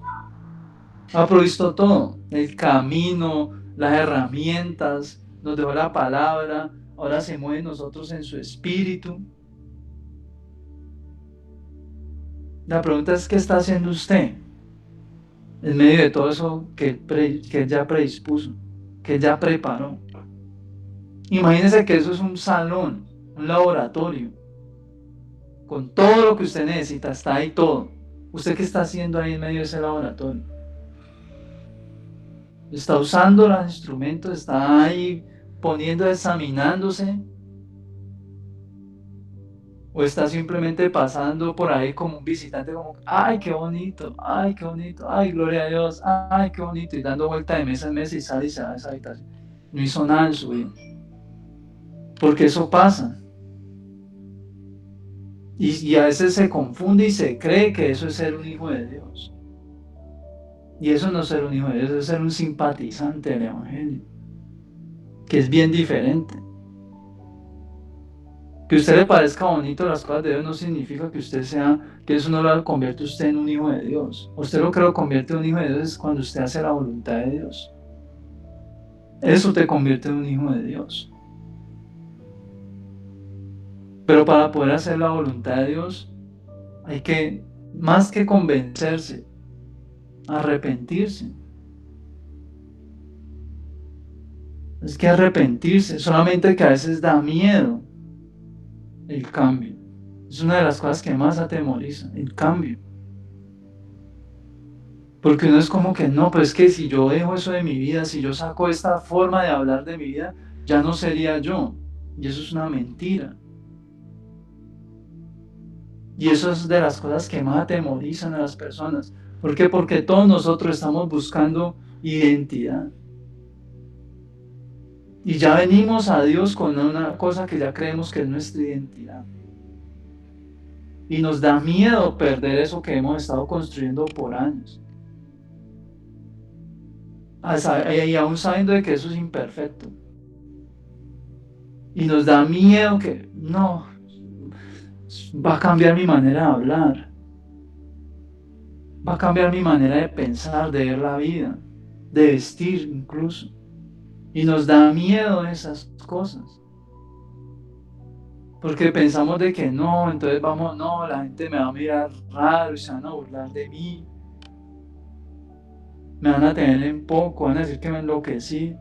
ha provisto todo. El camino, las herramientas, nos dejó la palabra. Ahora se mueve en nosotros en su espíritu. La pregunta es, ¿qué está haciendo usted en medio de todo eso que Él ya predispuso, que Él ya preparó? Imagínese que eso es un salón, un laboratorio, con todo lo que usted necesita, está ahí todo. ¿Usted qué está haciendo ahí en medio de ese laboratorio? ¿Está usando los instrumentos? ¿Está ahí poniendo, examinándose? ¿O está simplemente pasando por ahí como un visitante, como, ay, qué bonito, ay, gloria a Dios, ay, qué bonito, y dando vuelta de mesa en mesa y sale y se va a esa habitación? No hizo nada en su vida. Porque eso pasa. Y a veces se confunde y se cree que eso es ser un hijo de Dios. Y eso no es ser un hijo de Dios, es ser un simpatizante del Evangelio, que es bien diferente. Que a usted le parezca bonito las cosas de Dios no significa que que eso no lo convierte usted en un hijo de Dios. Usted lo que lo convierte en un hijo de Dios es cuando usted hace la voluntad de Dios. Eso te convierte en un hijo de Dios. Pero para poder hacer la voluntad de Dios, hay que, más que convencerse, arrepentirse. Es que arrepentirse, solamente que a veces da miedo el cambio. Es una de las cosas que más atemoriza, el cambio. Porque uno es como que no, pero es que si yo dejo eso de mi vida, si yo saco esta forma de hablar de mi vida, ya no sería yo. Y eso es una mentira. Y eso es de las cosas que más atemorizan a las personas. ¿Por qué? Porque todos nosotros estamos buscando identidad. Y ya venimos a Dios con una cosa que ya creemos que es nuestra identidad. Y nos da miedo perder eso que hemos estado construyendo por años. Y aún sabiendo de que eso es imperfecto. Y nos da miedo que no, va a cambiar mi manera de hablar. Va a cambiar mi manera de pensar, de ver la vida, de vestir incluso. Y nos da miedo esas cosas. Porque pensamos de que no, entonces no, la gente me va a mirar raro y se van a burlar de mí. Me van a tener en poco, van a decir que me enloquecí.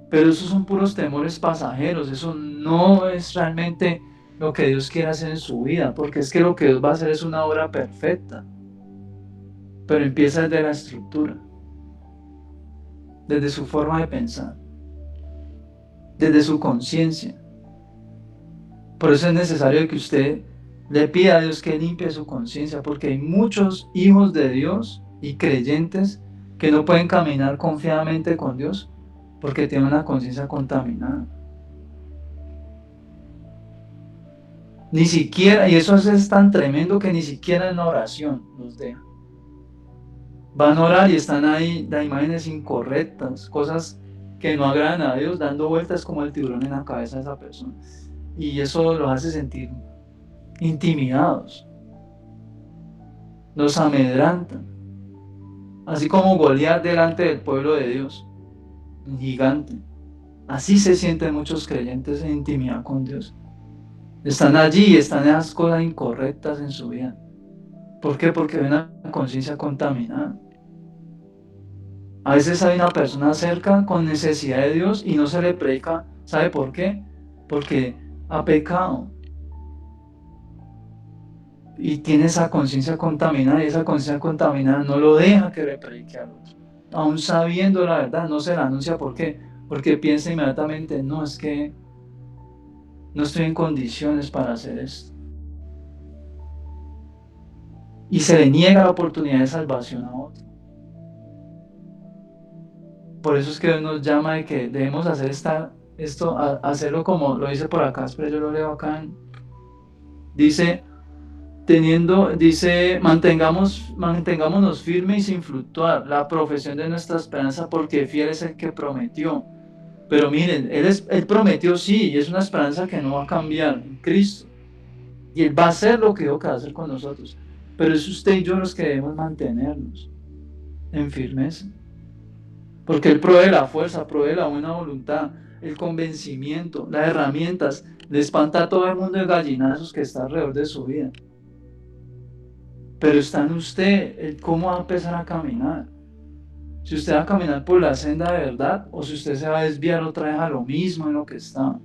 Pero esos son puros temores pasajeros, eso no es realmente lo que Dios quiere hacer en su vida, porque es que lo que Dios va a hacer es una obra perfecta. Pero empieza desde la estructura, desde su forma de pensar, desde su conciencia. Por eso es necesario que usted le pida a Dios que limpie su conciencia, porque hay muchos hijos de Dios y creyentes que no pueden caminar confiadamente con Dios porque tienen una conciencia contaminada. Ni siquiera, y eso es tan tremendo que ni siquiera en oración los deja. Van a orar y están ahí las imágenes incorrectas, cosas que no agradan a Dios, dando vueltas como el tiburón en la cabeza de esa persona. Y eso los hace sentir intimidados, los amedrantan, así como Goliat delante del pueblo de Dios, un gigante. Así se sienten muchos creyentes en intimidad con Dios. Están allí y están esas cosas incorrectas en su vida. ¿Por qué? Porque hay una conciencia contaminada. A veces hay una persona cerca con necesidad de Dios y no se le predica. ¿Sabe por qué? Porque ha pecado. Y tiene esa conciencia contaminada, y esa conciencia contaminada no lo deja que le predique a Dios. Aún sabiendo la verdad, no se la anuncia. ¿Por qué? Porque piensa inmediatamente, no, es que no estoy en condiciones para hacer esto. Y se le niega la oportunidad de salvación a otro. Por eso es que Dios nos llama de que debemos hacer esto, hacerlo como lo dice por acá, pero yo lo leo acá. Dice, mantengámonos firmes y sin fluctuar la profesión de nuestra esperanza, porque fiel es el que prometió. Pero miren, Él prometió sí, y es una esperanza que no va a cambiar en Cristo. Y Él va a hacer lo que dijo que va a hacer con nosotros. Pero es usted y yo los que debemos mantenernos en firmeza. Porque Él provee la fuerza, provee la buena voluntad, el convencimiento, las herramientas. Le espanta a todo el mundo de gallinazos que está alrededor de su vida. Pero está en usted cómo va a empezar a caminar. Si usted va a caminar por la senda de verdad o si usted se va a desviar otra vez a lo mismo en lo que está.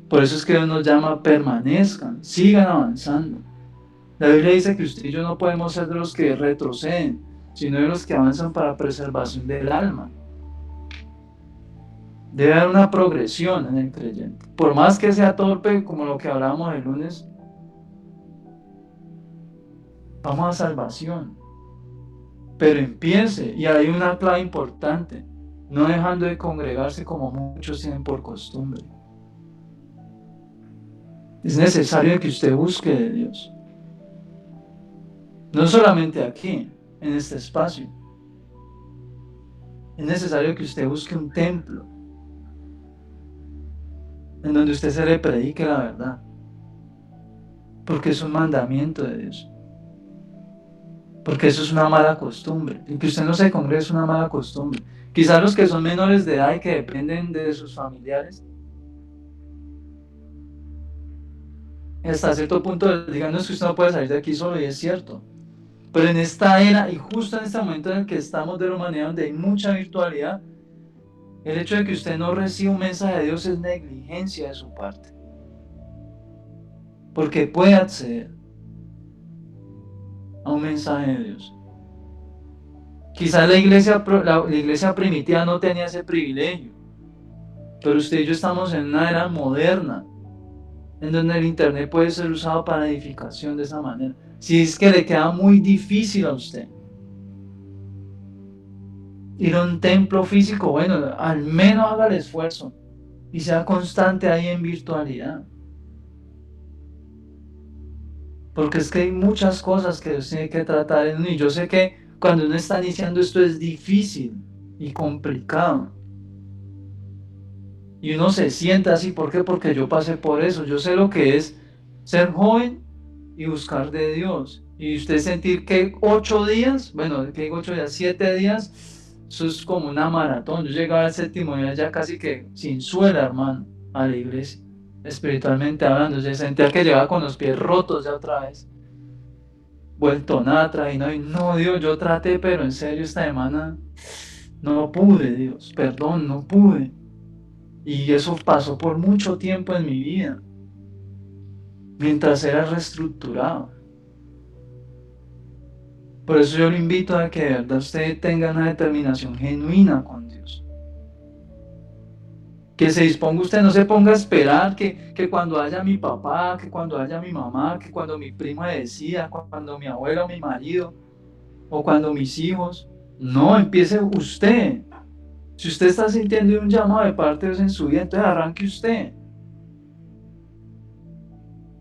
Por eso es que Dios nos llama, permanezcan, sigan avanzando. La Biblia dice que usted y yo no podemos ser de los que retroceden, sino de los que avanzan para preservación del alma. Debe haber una progresión en el creyente. Por más que sea torpe, como lo que hablábamos el lunes, vamos a salvación. Pero empiece, y hay una clave importante, no dejando de congregarse como muchos tienen por costumbre. Es necesario que usted busque de Dios. No solamente aquí, en este espacio. Es necesario que usted busque un templo en donde usted se le predique la verdad. Porque es un mandamiento de Dios. Porque eso es una mala costumbre. El que usted no se congregue es una mala costumbre. Quizás los que son menores de edad y que dependen de sus familiares, hasta cierto punto digan, no, es que usted no puede salir de aquí solo, y es cierto. Pero en esta era y justo en este momento en el que estamos de la humanidad, donde hay mucha virtualidad, el hecho de que usted no reciba un mensaje de Dios es negligencia de su parte. Porque puede acceder a un mensaje de Dios. Quizás la iglesia primitiva no tenía ese privilegio, pero usted y yo estamos en una era moderna, en donde el internet puede ser usado para edificación de esa manera. Si es que le queda muy difícil a usted ir a un templo físico, bueno, al menos haga el esfuerzo y sea constante ahí en virtualidad. Porque es que hay muchas cosas que Dios tiene que tratar en uno, y yo sé que cuando uno está iniciando esto es difícil y complicado. Y uno se siente así, ¿por qué? Porque yo pasé por eso. Yo sé lo que es ser joven y buscar de Dios. Y usted sentir que 8 días, bueno, que digo 8 días, 7 días, eso es como una maratón. Yo llegaba al séptimo día ya casi que sin suela, hermano, a la iglesia, espiritualmente hablando. Yo sentía que llegaba con los pies rotos ya otra vez, vuelto nada, y no, Dios, yo traté, pero en serio esta semana no pude, Dios, perdón, no pude. Y eso pasó por mucho tiempo en mi vida, mientras era reestructurado. Por eso yo lo invito a que de verdad usted tenga una determinación genuina con Dios. Que se disponga usted, no se ponga a esperar que cuando haya mi papá, que cuando haya mi mamá, que cuando mi primo decida, cuando mi abuela o mi marido, o cuando mis hijos. No, empiece usted. Si usted está sintiendo un llamado de parte de Dios en su vida, entonces arranque usted.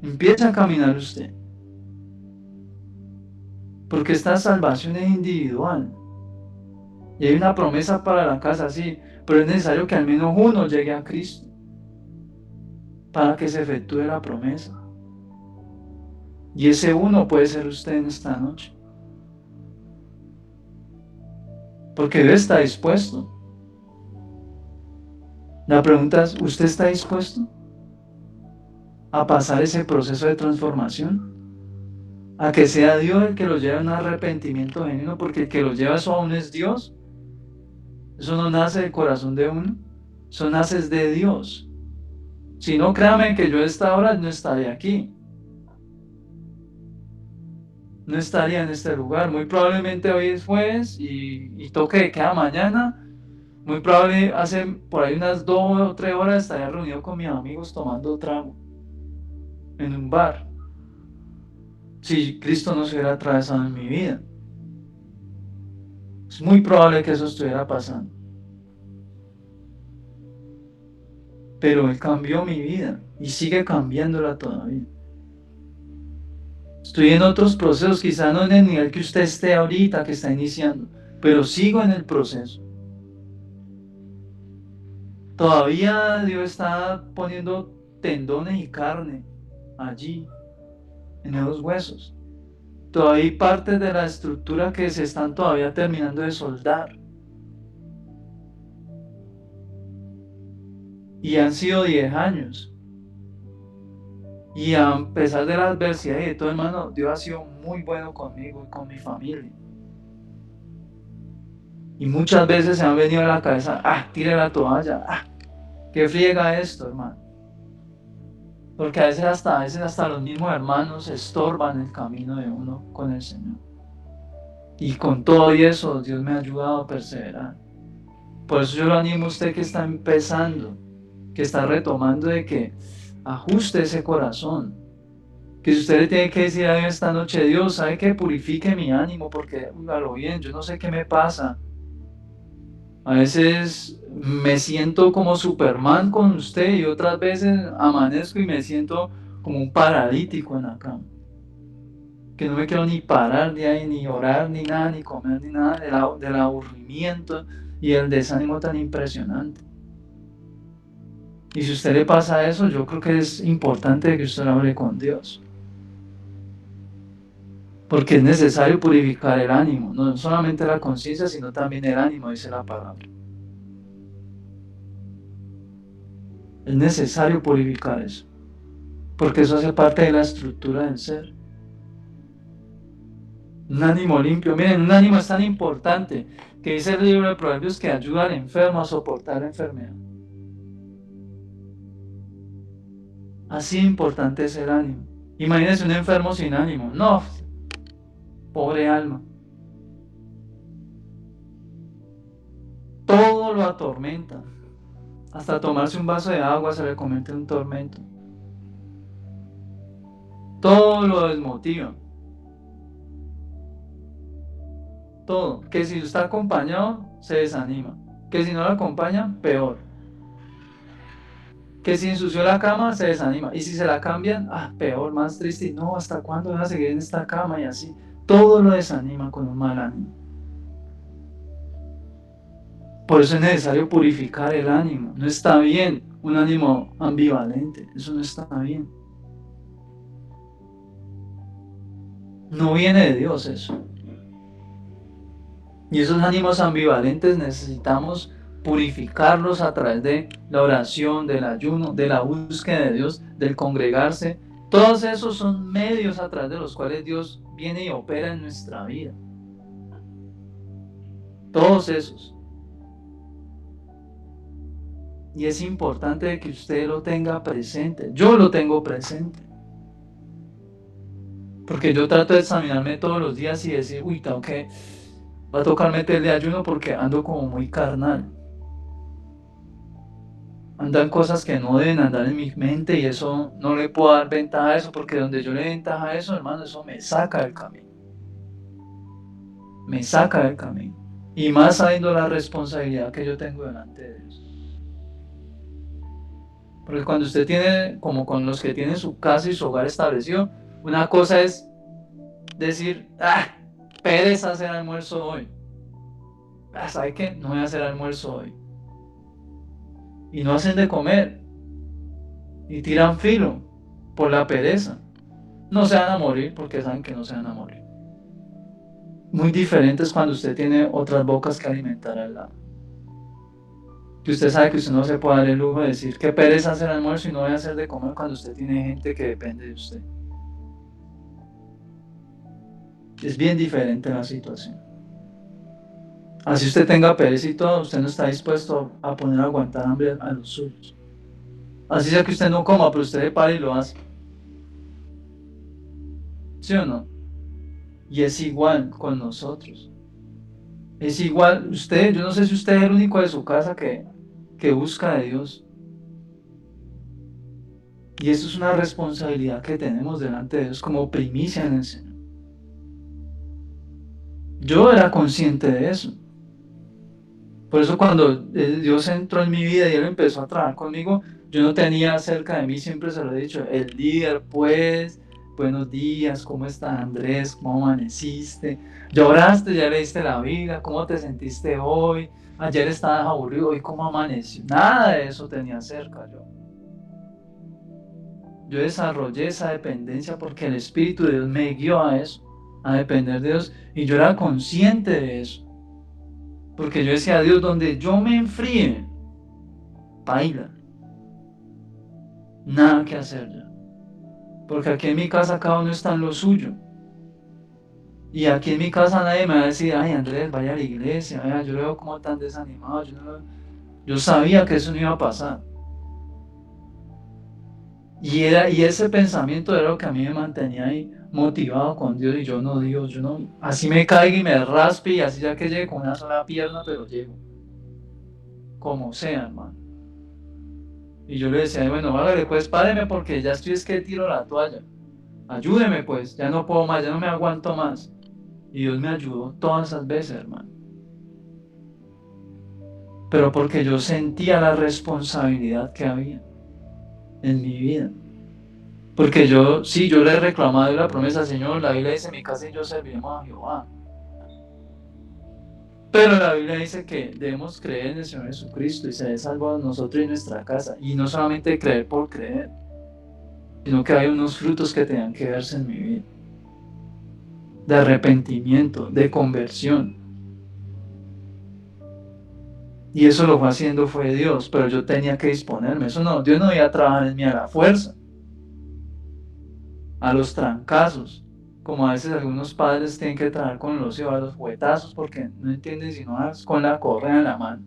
Empiece a caminar usted. Porque esta salvación es individual. Y hay una promesa para la casa, sí, pero es necesario que al menos uno llegue a Cristo para que se efectúe la promesa. Y ese uno puede ser usted en esta noche. Porque Dios está dispuesto. La pregunta es, ¿usted está dispuesto a pasar ese proceso de transformación? A que sea Dios el que lo lleve a un arrepentimiento genuino, porque el que lo lleva eso aún es Dios. Eso no nace del corazón de uno, eso nace de Dios. Si no, créame que yo a esta hora no estaría aquí. No estaría en este lugar. Muy probablemente hoy es jueves y toque de queda mañana. Muy probable hace por ahí unas 2 o 3 horas estaría reunido con mis amigos tomando trago en un bar. Si Cristo no se hubiera atravesado en mi vida. Es muy probable que eso estuviera pasando. Pero Él cambió mi vida y sigue cambiándola todavía. Estoy en otros procesos, quizá no en el nivel que usted esté ahorita, que está iniciando, pero sigo en el proceso. Todavía Dios está poniendo tendones y carne allí, en esos huesos. Todavía hay partes de la estructura que se están todavía terminando de soldar. Y han sido 10 años. Y a pesar de la adversidad y de todo, hermano, Dios ha sido muy bueno conmigo y con mi familia. Y muchas veces se han venido a la cabeza, tire la toalla, qué friega esto, hermano. Porque a veces hasta los mismos hermanos estorban el camino de uno con el Señor. Y con todo y eso, Dios me ha ayudado a perseverar. Por eso yo lo animo a usted que está empezando, que está retomando, de que ajuste ese corazón. Que si usted le tiene que decir a Dios esta noche, Dios, ¿sabe qué? Purifique mi ánimo, porque a lo bien, yo no sé qué me pasa. A veces me siento como Superman con usted y otras veces amanezco y me siento como un paralítico en la cama. Que no me quiero ni parar de ahí, ni orar, ni nada, ni comer, ni nada, del aburrimiento y el desánimo tan impresionante. Y si a usted le pasa eso, yo creo que es importante que usted hable con Dios. Porque es necesario purificar el ánimo, no solamente la conciencia, sino también el ánimo, dice la palabra. Es necesario purificar eso, porque eso hace parte de la estructura del ser. Un ánimo limpio, miren, un ánimo es tan importante que dice el libro de Proverbios que ayuda al enfermo a soportar la enfermedad. Así importante es el ánimo. Imagínense un enfermo sin ánimo, no, pobre alma. Todo lo atormenta. Hasta tomarse un vaso de agua se le convierte en un tormento. Todo lo desmotiva. Todo. Que si está acompañado, se desanima. Que si no lo acompaña, peor. Que si ensució la cama, se desanima. Y si se la cambian, peor, más triste. Y no, ¿hasta cuándo voy a seguir en esta cama? Y así. Todo lo desanima con un mal ánimo. Por eso es necesario purificar el ánimo. No está bien un ánimo ambivalente. Eso no está bien. No viene de Dios eso. Y esos ánimos ambivalentes necesitamos purificarlos a través de la oración, del ayuno, de la búsqueda de Dios, del congregarse. Todos esos son medios a través de los cuales Dios viene y opera en nuestra vida. Todos esos. Y es importante que usted lo tenga presente. Yo lo tengo presente. Porque yo trato de examinarme todos los días y decir, uy, tengo que, va a tocar meterle ayuno porque ando como muy carnal. Andan cosas que no deben andar en mi mente y eso no le puedo dar ventaja a eso, porque donde yo le dé ventaja a eso, hermano, eso me saca del camino. Me saca del camino. Y más sabiendo la responsabilidad que yo tengo delante de Dios. Porque cuando usted tiene, como con los que tienen su casa y su hogar establecido, una cosa es decir, pereza hacer almuerzo hoy. ¿Sabe qué? No voy a hacer almuerzo hoy. Y no hacen de comer. Y tiran filo por la pereza. No se van a morir porque saben que no se van a morir. Muy diferente es cuando usted tiene otras bocas que alimentar al lado. Que usted sabe que usted no se puede dar el lujo de decir que pereza hacer almuerzo y no voy a hacer de comer cuando usted tiene gente que depende de usted. Es bien diferente la situación. Así usted tenga pereza y todo, usted no está dispuesto a poner a aguantar hambre a los suyos. Así sea que usted no coma, pero usted le para y lo hace. ¿Sí o no? Y es igual con nosotros. Es igual, usted, yo no sé si usted es el único de su casa que busca de Dios. Y eso es una responsabilidad que tenemos delante de Dios como primicia en el Señor. Yo era consciente de eso. Por eso cuando Dios entró en mi vida y Él empezó a trabajar conmigo, yo no tenía cerca de mí, siempre se lo he dicho, el líder, pues, buenos días, ¿cómo estás, Andrés? ¿Cómo amaneciste? ¿Lloraste? ¿Ya leíste la Biblia? ¿Cómo te sentiste hoy? Ayer estabas aburrido, ¿hoy cómo amaneció? Nada de eso tenía cerca yo. Yo desarrollé esa dependencia porque el Espíritu de Dios me guió a eso, a depender de Dios, y yo era consciente de eso. Porque yo decía, Dios, donde yo me enfríe, baila. Nada que hacer ya. Porque aquí en mi casa cada uno está en lo suyo. Y aquí en mi casa nadie me va a decir, ay Andrés, vaya a la iglesia, vaya, yo lo veo como tan desanimado. Yo sabía que eso no iba a pasar. Y ese pensamiento era lo que a mí me mantenía ahí motivado con Dios. Y yo no, Dios, yo no, así me caiga y me raspe y así ya que llegue con una sola pierna, pero llego. Como sea, hermano. Y yo le decía, bueno, hágale pues, páreme porque ya estoy es que tiro la toalla. Ayúdeme pues, ya no puedo más, ya no me aguanto más. Y Dios me ayudó todas esas veces, hermano. Pero porque yo sentía la responsabilidad que había en mi vida. Porque yo le he reclamado la promesa, Señor, la Biblia dice, mi casa y yo serviremos a Jehová. Pero la Biblia dice que debemos creer en el Señor Jesucristo y ser salvados nosotros y nuestra casa. Y no solamente creer por creer, sino que hay unos frutos que tenían que verse en mi vida. De arrepentimiento, de conversión. Y eso lo fue haciendo fue Dios, pero yo tenía que disponerme. Eso no, Dios no iba a trabajar en mí a la fuerza, a los trancazos, como a veces algunos padres tienen que trabajar con los hijos a los juguetazos porque no entienden sino con la correa en la mano.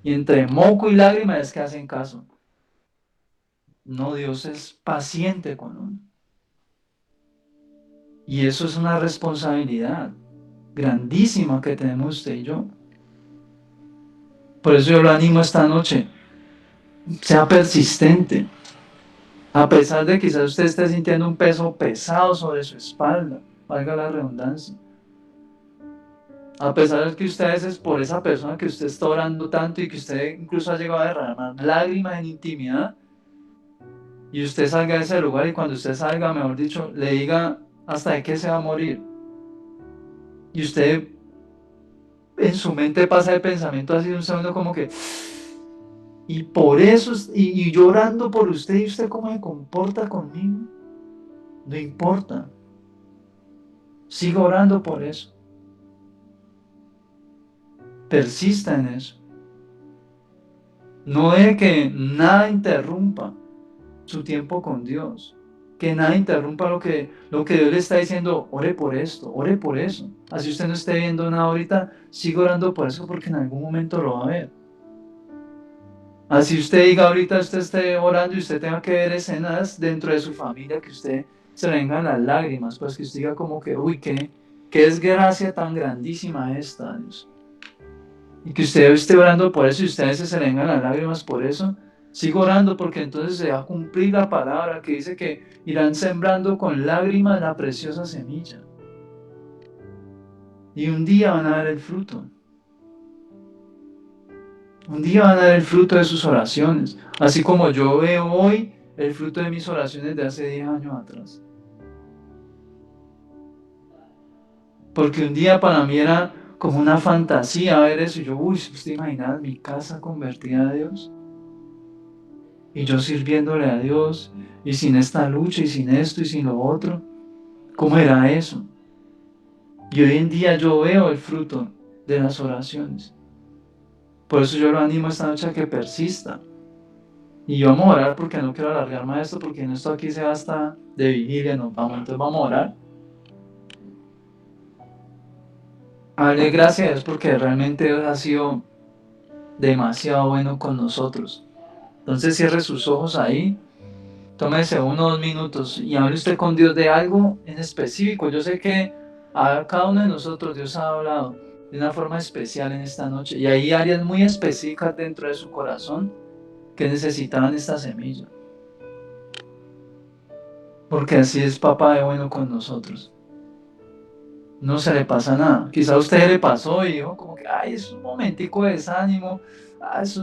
Y entre moco y lágrima es que hacen caso. No, Dios es paciente con uno. Y eso es una responsabilidad grandísima que tenemos usted y yo. Por eso yo lo animo esta noche. Sea persistente. A pesar de que quizás usted esté sintiendo un peso pesado sobre su espalda, valga la redundancia. A pesar de que usted a veces por esa persona que usted está orando tanto y que usted incluso ha llegado a derramar lágrimas en intimidad, y usted salga de ese lugar y cuando usted salga, mejor dicho, le diga hasta de qué se va a morir. Y usted en su mente pasa el pensamiento así de un segundo como que... Y por eso, y llorando por usted, y usted cómo se comporta conmigo, no importa. Siga orando por eso. Persista en eso. No deje que nada interrumpa su tiempo con Dios. Que nada interrumpa lo que Dios le está diciendo. Ore por esto, ore por eso. Así usted no esté viendo nada ahorita, siga orando por eso porque en algún momento lo va a ver. Así usted diga ahorita, usted esté orando y usted tenga que ver escenas dentro de su familia que usted se le vengan las lágrimas, pues que usted diga como que, uy, qué desgracia tan grandísima esta, Dios. Y que usted esté orando por eso y usted a veces se le vengan las lágrimas por eso, siga orando porque entonces se va a cumplir la palabra que dice que irán sembrando con lágrimas la preciosa semilla. Y un día van a ver el fruto. Un día van a ver el fruto de sus oraciones, así como yo veo hoy el fruto de mis oraciones de hace 10 años atrás. Porque un día para mí era como una fantasía ver eso, y yo, uy, ¿usted imagina mi casa convertida a Dios? Y yo sirviéndole a Dios, y sin esta lucha, y sin esto, y sin lo otro. ¿Cómo era eso? Y hoy en día yo veo el fruto de las oraciones. Por eso yo lo animo esta noche a que persista. Y vamos a orar porque no quiero alargar más esto, porque en esto aquí se va hasta de vigilia, nos vamos. Entonces vamos a orar. Darle gracias a Dios porque realmente Dios ha sido demasiado bueno con nosotros. Entonces cierre sus ojos ahí, tómese 1 o 2 minutos y hable usted con Dios de algo en específico. Yo sé que a cada uno de nosotros Dios ha hablado de una forma especial en esta noche y hay áreas muy específicas dentro de su corazón que necesitaban esta semilla. Porque así es Papá de bueno con nosotros. No se le pasa nada. Quizá a usted le pasó y dijo como que, ay, es un momentico de desánimo, eso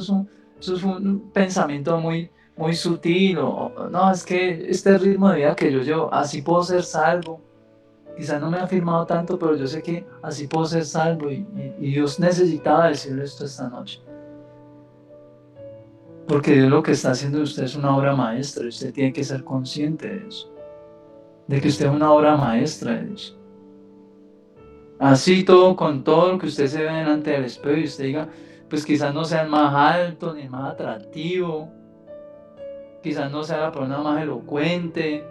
es un pensamiento muy, muy sutil, o no, es que este ritmo de vida que yo llevo, así puedo ser salvo. Quizá no me ha afirmado tanto, pero yo sé que así puedo ser salvo y Dios necesitaba decirle esto esta noche. Porque Dios lo que está haciendo de usted es una obra maestra y usted tiene que ser consciente de eso. De que usted es una obra maestra de Dios. Así todo, con todo lo que usted se ve delante del espejo y usted diga, pues quizás no sea el más alto ni el más atractivo, quizás no sea la persona más elocuente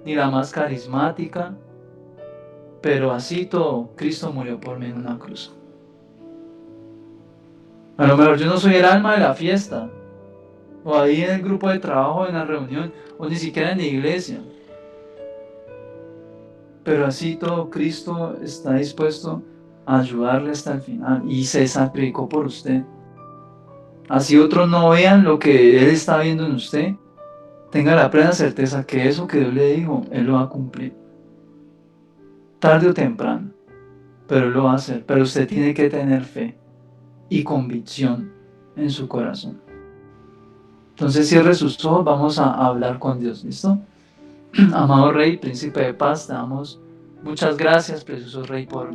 ni la más carismática, pero así todo, Cristo murió por mí en una cruz. A lo mejor yo no soy el alma de la fiesta, o ahí en el grupo de trabajo, en la reunión, o ni siquiera en la iglesia. Pero así todo, Cristo está dispuesto a ayudarle hasta el final y se sacrificó por usted. Así otros no vean lo que Él está viendo en usted, tenga la plena certeza que eso que Dios le dijo, Él lo va a cumplir. Tarde o temprano, pero Él lo va a hacer. Pero usted tiene que tener fe y convicción en su corazón. Entonces cierre sus ojos, vamos a hablar con Dios, ¿listo? Amado Rey, Príncipe de Paz, te damos muchas gracias, precioso Rey, por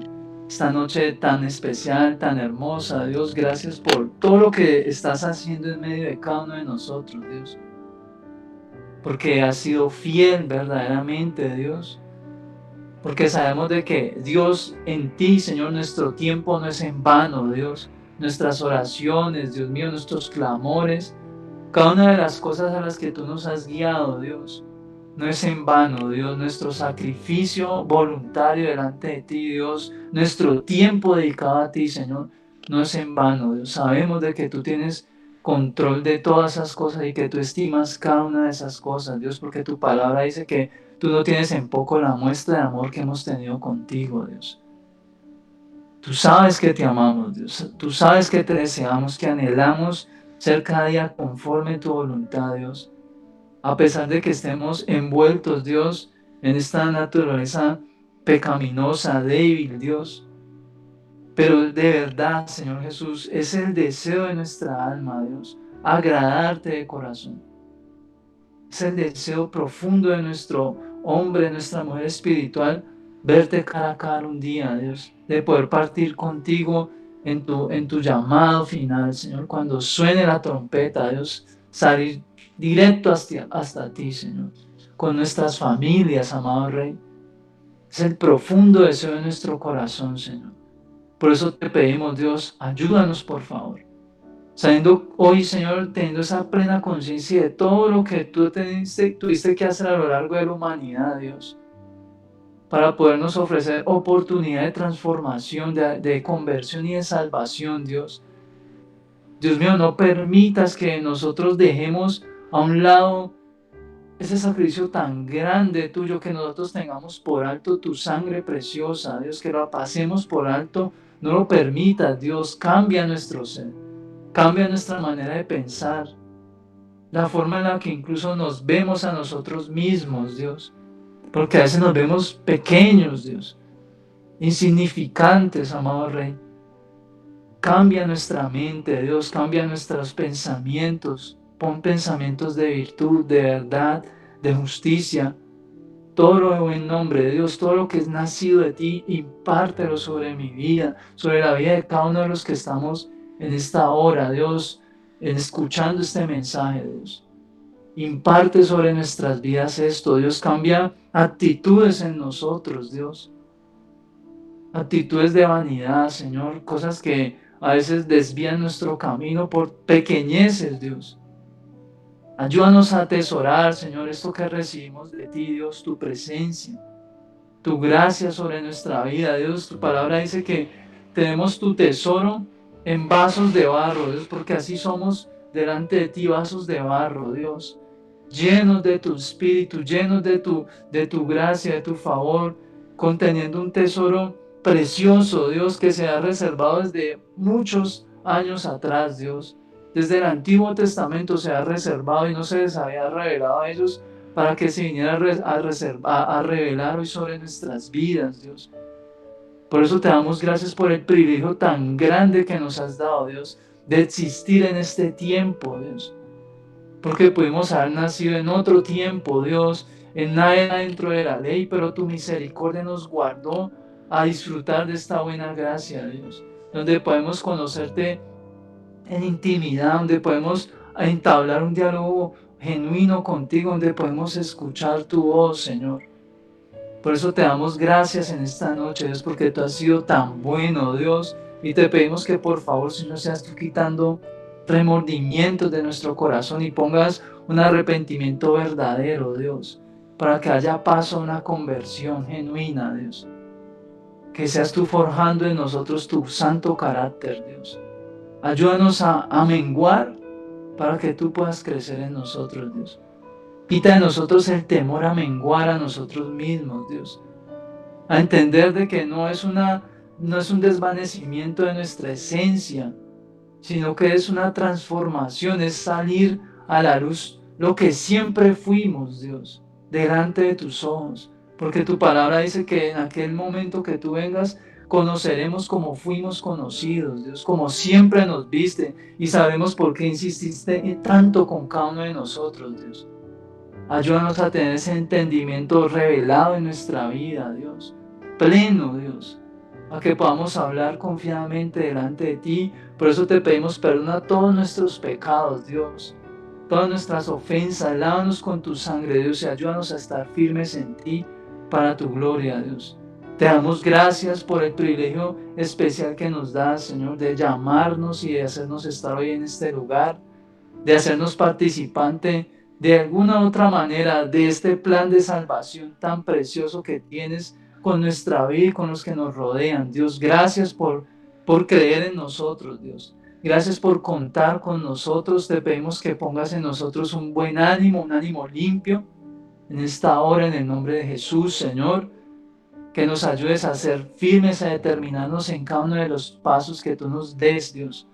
esta noche tan especial, tan hermosa. Dios, gracias por todo lo que estás haciendo en medio de cada uno de nosotros, Dios. Porque has sido fiel verdaderamente, Dios. Porque sabemos de que Dios, en ti, Señor, nuestro tiempo no es en vano, Dios. Nuestras oraciones, Dios mío, nuestros clamores, cada una de las cosas a las que tú nos has guiado, Dios, no es en vano, Dios. Nuestro sacrificio voluntario delante de ti, Dios, nuestro tiempo dedicado a ti, Señor, no es en vano, Dios. Sabemos de que tú tienes control de todas esas cosas y que tú estimas cada una de esas cosas, Dios, porque tu palabra dice que tú no tienes en poco la muestra de amor que hemos tenido contigo, Dios. Tú sabes que te amamos, Dios. Tú sabes que te deseamos, que anhelamos ser cada día conforme a tu voluntad, Dios. A pesar de que estemos envueltos, Dios, en esta naturaleza pecaminosa, débil, Dios. Pero de verdad, Señor Jesús, es el deseo de nuestra alma, Dios, agradarte de corazón. Es el deseo profundo de nuestro hombre, de nuestra mujer espiritual, verte cara a cara un día, Dios, de poder partir contigo en tu llamado final, Señor, cuando suene la trompeta, Dios, salir directo hasta ti, Señor, con nuestras familias, amado Rey. Es el profundo deseo de nuestro corazón, Señor. Por eso te pedimos, Dios, ayúdanos, por favor. Sabiendo hoy, Señor, teniendo esa plena conciencia de todo lo que tú tuviste que hacer a lo largo de la humanidad, Dios, para podernos ofrecer oportunidad de transformación, de conversión y de salvación, Dios. Dios mío, no permitas que nosotros dejemos a un lado ese sacrificio tan grande tuyo, que nosotros tengamos por alto tu sangre preciosa, Dios, que lo pasemos por alto. No lo permitas, Dios. Cambia nuestro ser, cambia nuestra manera de pensar, la forma en la que incluso nos vemos a nosotros mismos, Dios, porque a veces nos vemos pequeños, Dios, insignificantes, amado Rey. Cambia nuestra mente, Dios, cambia nuestros pensamientos. Pon pensamientos de virtud, de verdad, de justicia. Todo lo en nombre de Dios, todo lo que es nacido de ti, impártelo sobre mi vida, sobre la vida de cada uno de los que estamos en esta hora, Dios, en escuchando este mensaje, Dios. Imparte sobre nuestras vidas esto, Dios. Cambia actitudes en nosotros, Dios. Actitudes de vanidad, Señor, cosas que a veces desvían nuestro camino por pequeñeces, Dios. Ayúdanos a atesorar, Señor, esto que recibimos de ti, Dios, tu presencia, tu gracia sobre nuestra vida, Dios. Tu palabra dice que tenemos tu tesoro en vasos de barro, Dios, porque así somos delante de ti, vasos de barro, Dios, llenos de tu espíritu, llenos de tu gracia, de tu favor, conteniendo un tesoro precioso, Dios, que se ha reservado desde muchos años atrás, Dios. Desde el Antiguo Testamento se ha reservado y no se les había revelado a ellos, para que se viniera a revelar hoy sobre nuestras vidas, Dios. Por eso te damos gracias por el privilegio tan grande que nos has dado, Dios, de existir en este tiempo, Dios. Porque pudimos haber nacido en otro tiempo, Dios, en la era dentro de la ley, pero tu misericordia nos guardó a disfrutar de esta buena gracia, Dios, donde podemos conocerte en intimidad, donde podemos entablar un diálogo genuino contigo, donde podemos escuchar tu voz, Señor. Por eso te damos gracias en esta noche, Dios, porque tú has sido tan bueno, Dios, y te pedimos que por favor, Señor, seas tú quitando remordimientos de nuestro corazón y pongas un arrepentimiento verdadero, Dios, para que haya paso a una conversión genuina, Dios. Que seas tú forjando en nosotros tu santo carácter, Dios. Ayúdanos a menguar para que tú puedas crecer en nosotros, Dios. Quita de nosotros el temor a menguar a nosotros mismos, Dios. A entender de que no es un desvanecimiento de nuestra esencia, sino que es una transformación, es salir a la luz lo que siempre fuimos, Dios, delante de tus ojos. Porque tu palabra dice que en aquel momento que tú vengas, conoceremos como fuimos conocidos, Dios, como siempre nos viste, y sabemos por qué insististe tanto con cada uno de nosotros, Dios. Ayúdanos a tener ese entendimiento revelado en nuestra vida, Dios, pleno, Dios, a que podamos hablar confiadamente delante de ti. Por eso te pedimos perdona todos nuestros pecados, Dios, todas nuestras ofensas. Lávanos con tu sangre, Dios, y ayúdanos a estar firmes en ti para tu gloria, Dios. Te damos gracias por el privilegio especial que nos das, Señor, de llamarnos y de hacernos estar hoy en este lugar, de hacernos participante de alguna otra manera de este plan de salvación tan precioso que tienes con nuestra vida y con los que nos rodean. Dios, gracias por creer en nosotros, Dios. Gracias por contar con nosotros. Te pedimos que pongas en nosotros un buen ánimo, un ánimo limpio en esta hora, en el nombre de Jesús, Señor. Que nos ayudes a ser firmes, a determinarnos en cada uno de los pasos que tú nos des, Dios.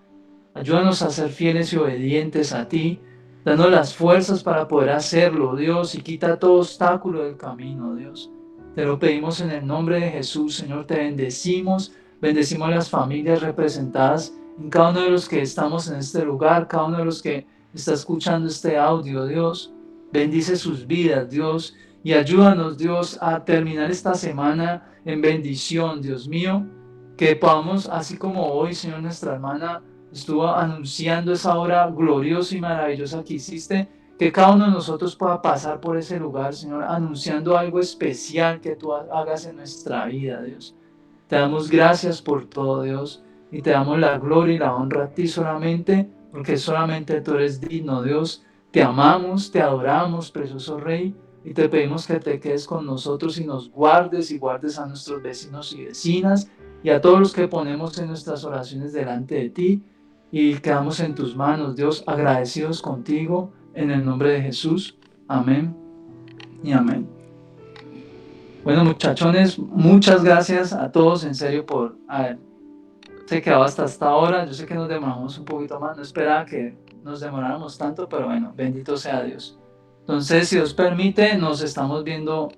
Ayúdanos a ser fieles y obedientes a ti. Danos las fuerzas para poder hacerlo, Dios, y quita todo obstáculo del camino, Dios. Te lo pedimos en el nombre de Jesús, Señor. Te bendecimos a las familias representadas en cada uno de los que estamos en este lugar, cada uno de los que está escuchando este audio, Dios. Bendice sus vidas, Dios, y ayúdanos, Dios, a terminar esta semana en bendición, Dios mío, que podamos, así como hoy, Señor, nuestra hermana estuvo anunciando esa obra gloriosa y maravillosa que hiciste, que cada uno de nosotros pueda pasar por ese lugar, Señor, anunciando algo especial que tú hagas en nuestra vida, Dios. Te damos gracias por todo, Dios, y te damos la gloria y la honra a ti solamente, porque solamente tú eres digno, Dios. Te amamos, te adoramos, precioso Rey, y te pedimos que te quedes con nosotros y nos guardes y guardes a nuestros vecinos y vecinas y a todos los que ponemos en nuestras oraciones delante de ti, y quedamos en tus manos, Dios, agradecidos contigo, en el nombre de Jesús. Amén y amén. Bueno, muchachones, muchas gracias a todos, en serio, por haberse quedado hasta esta hora. Yo sé que nos demoramos un poquito más, no esperaba que nos demoráramos tanto, pero bueno, bendito sea Dios. Entonces, si Dios permite, nos estamos viendo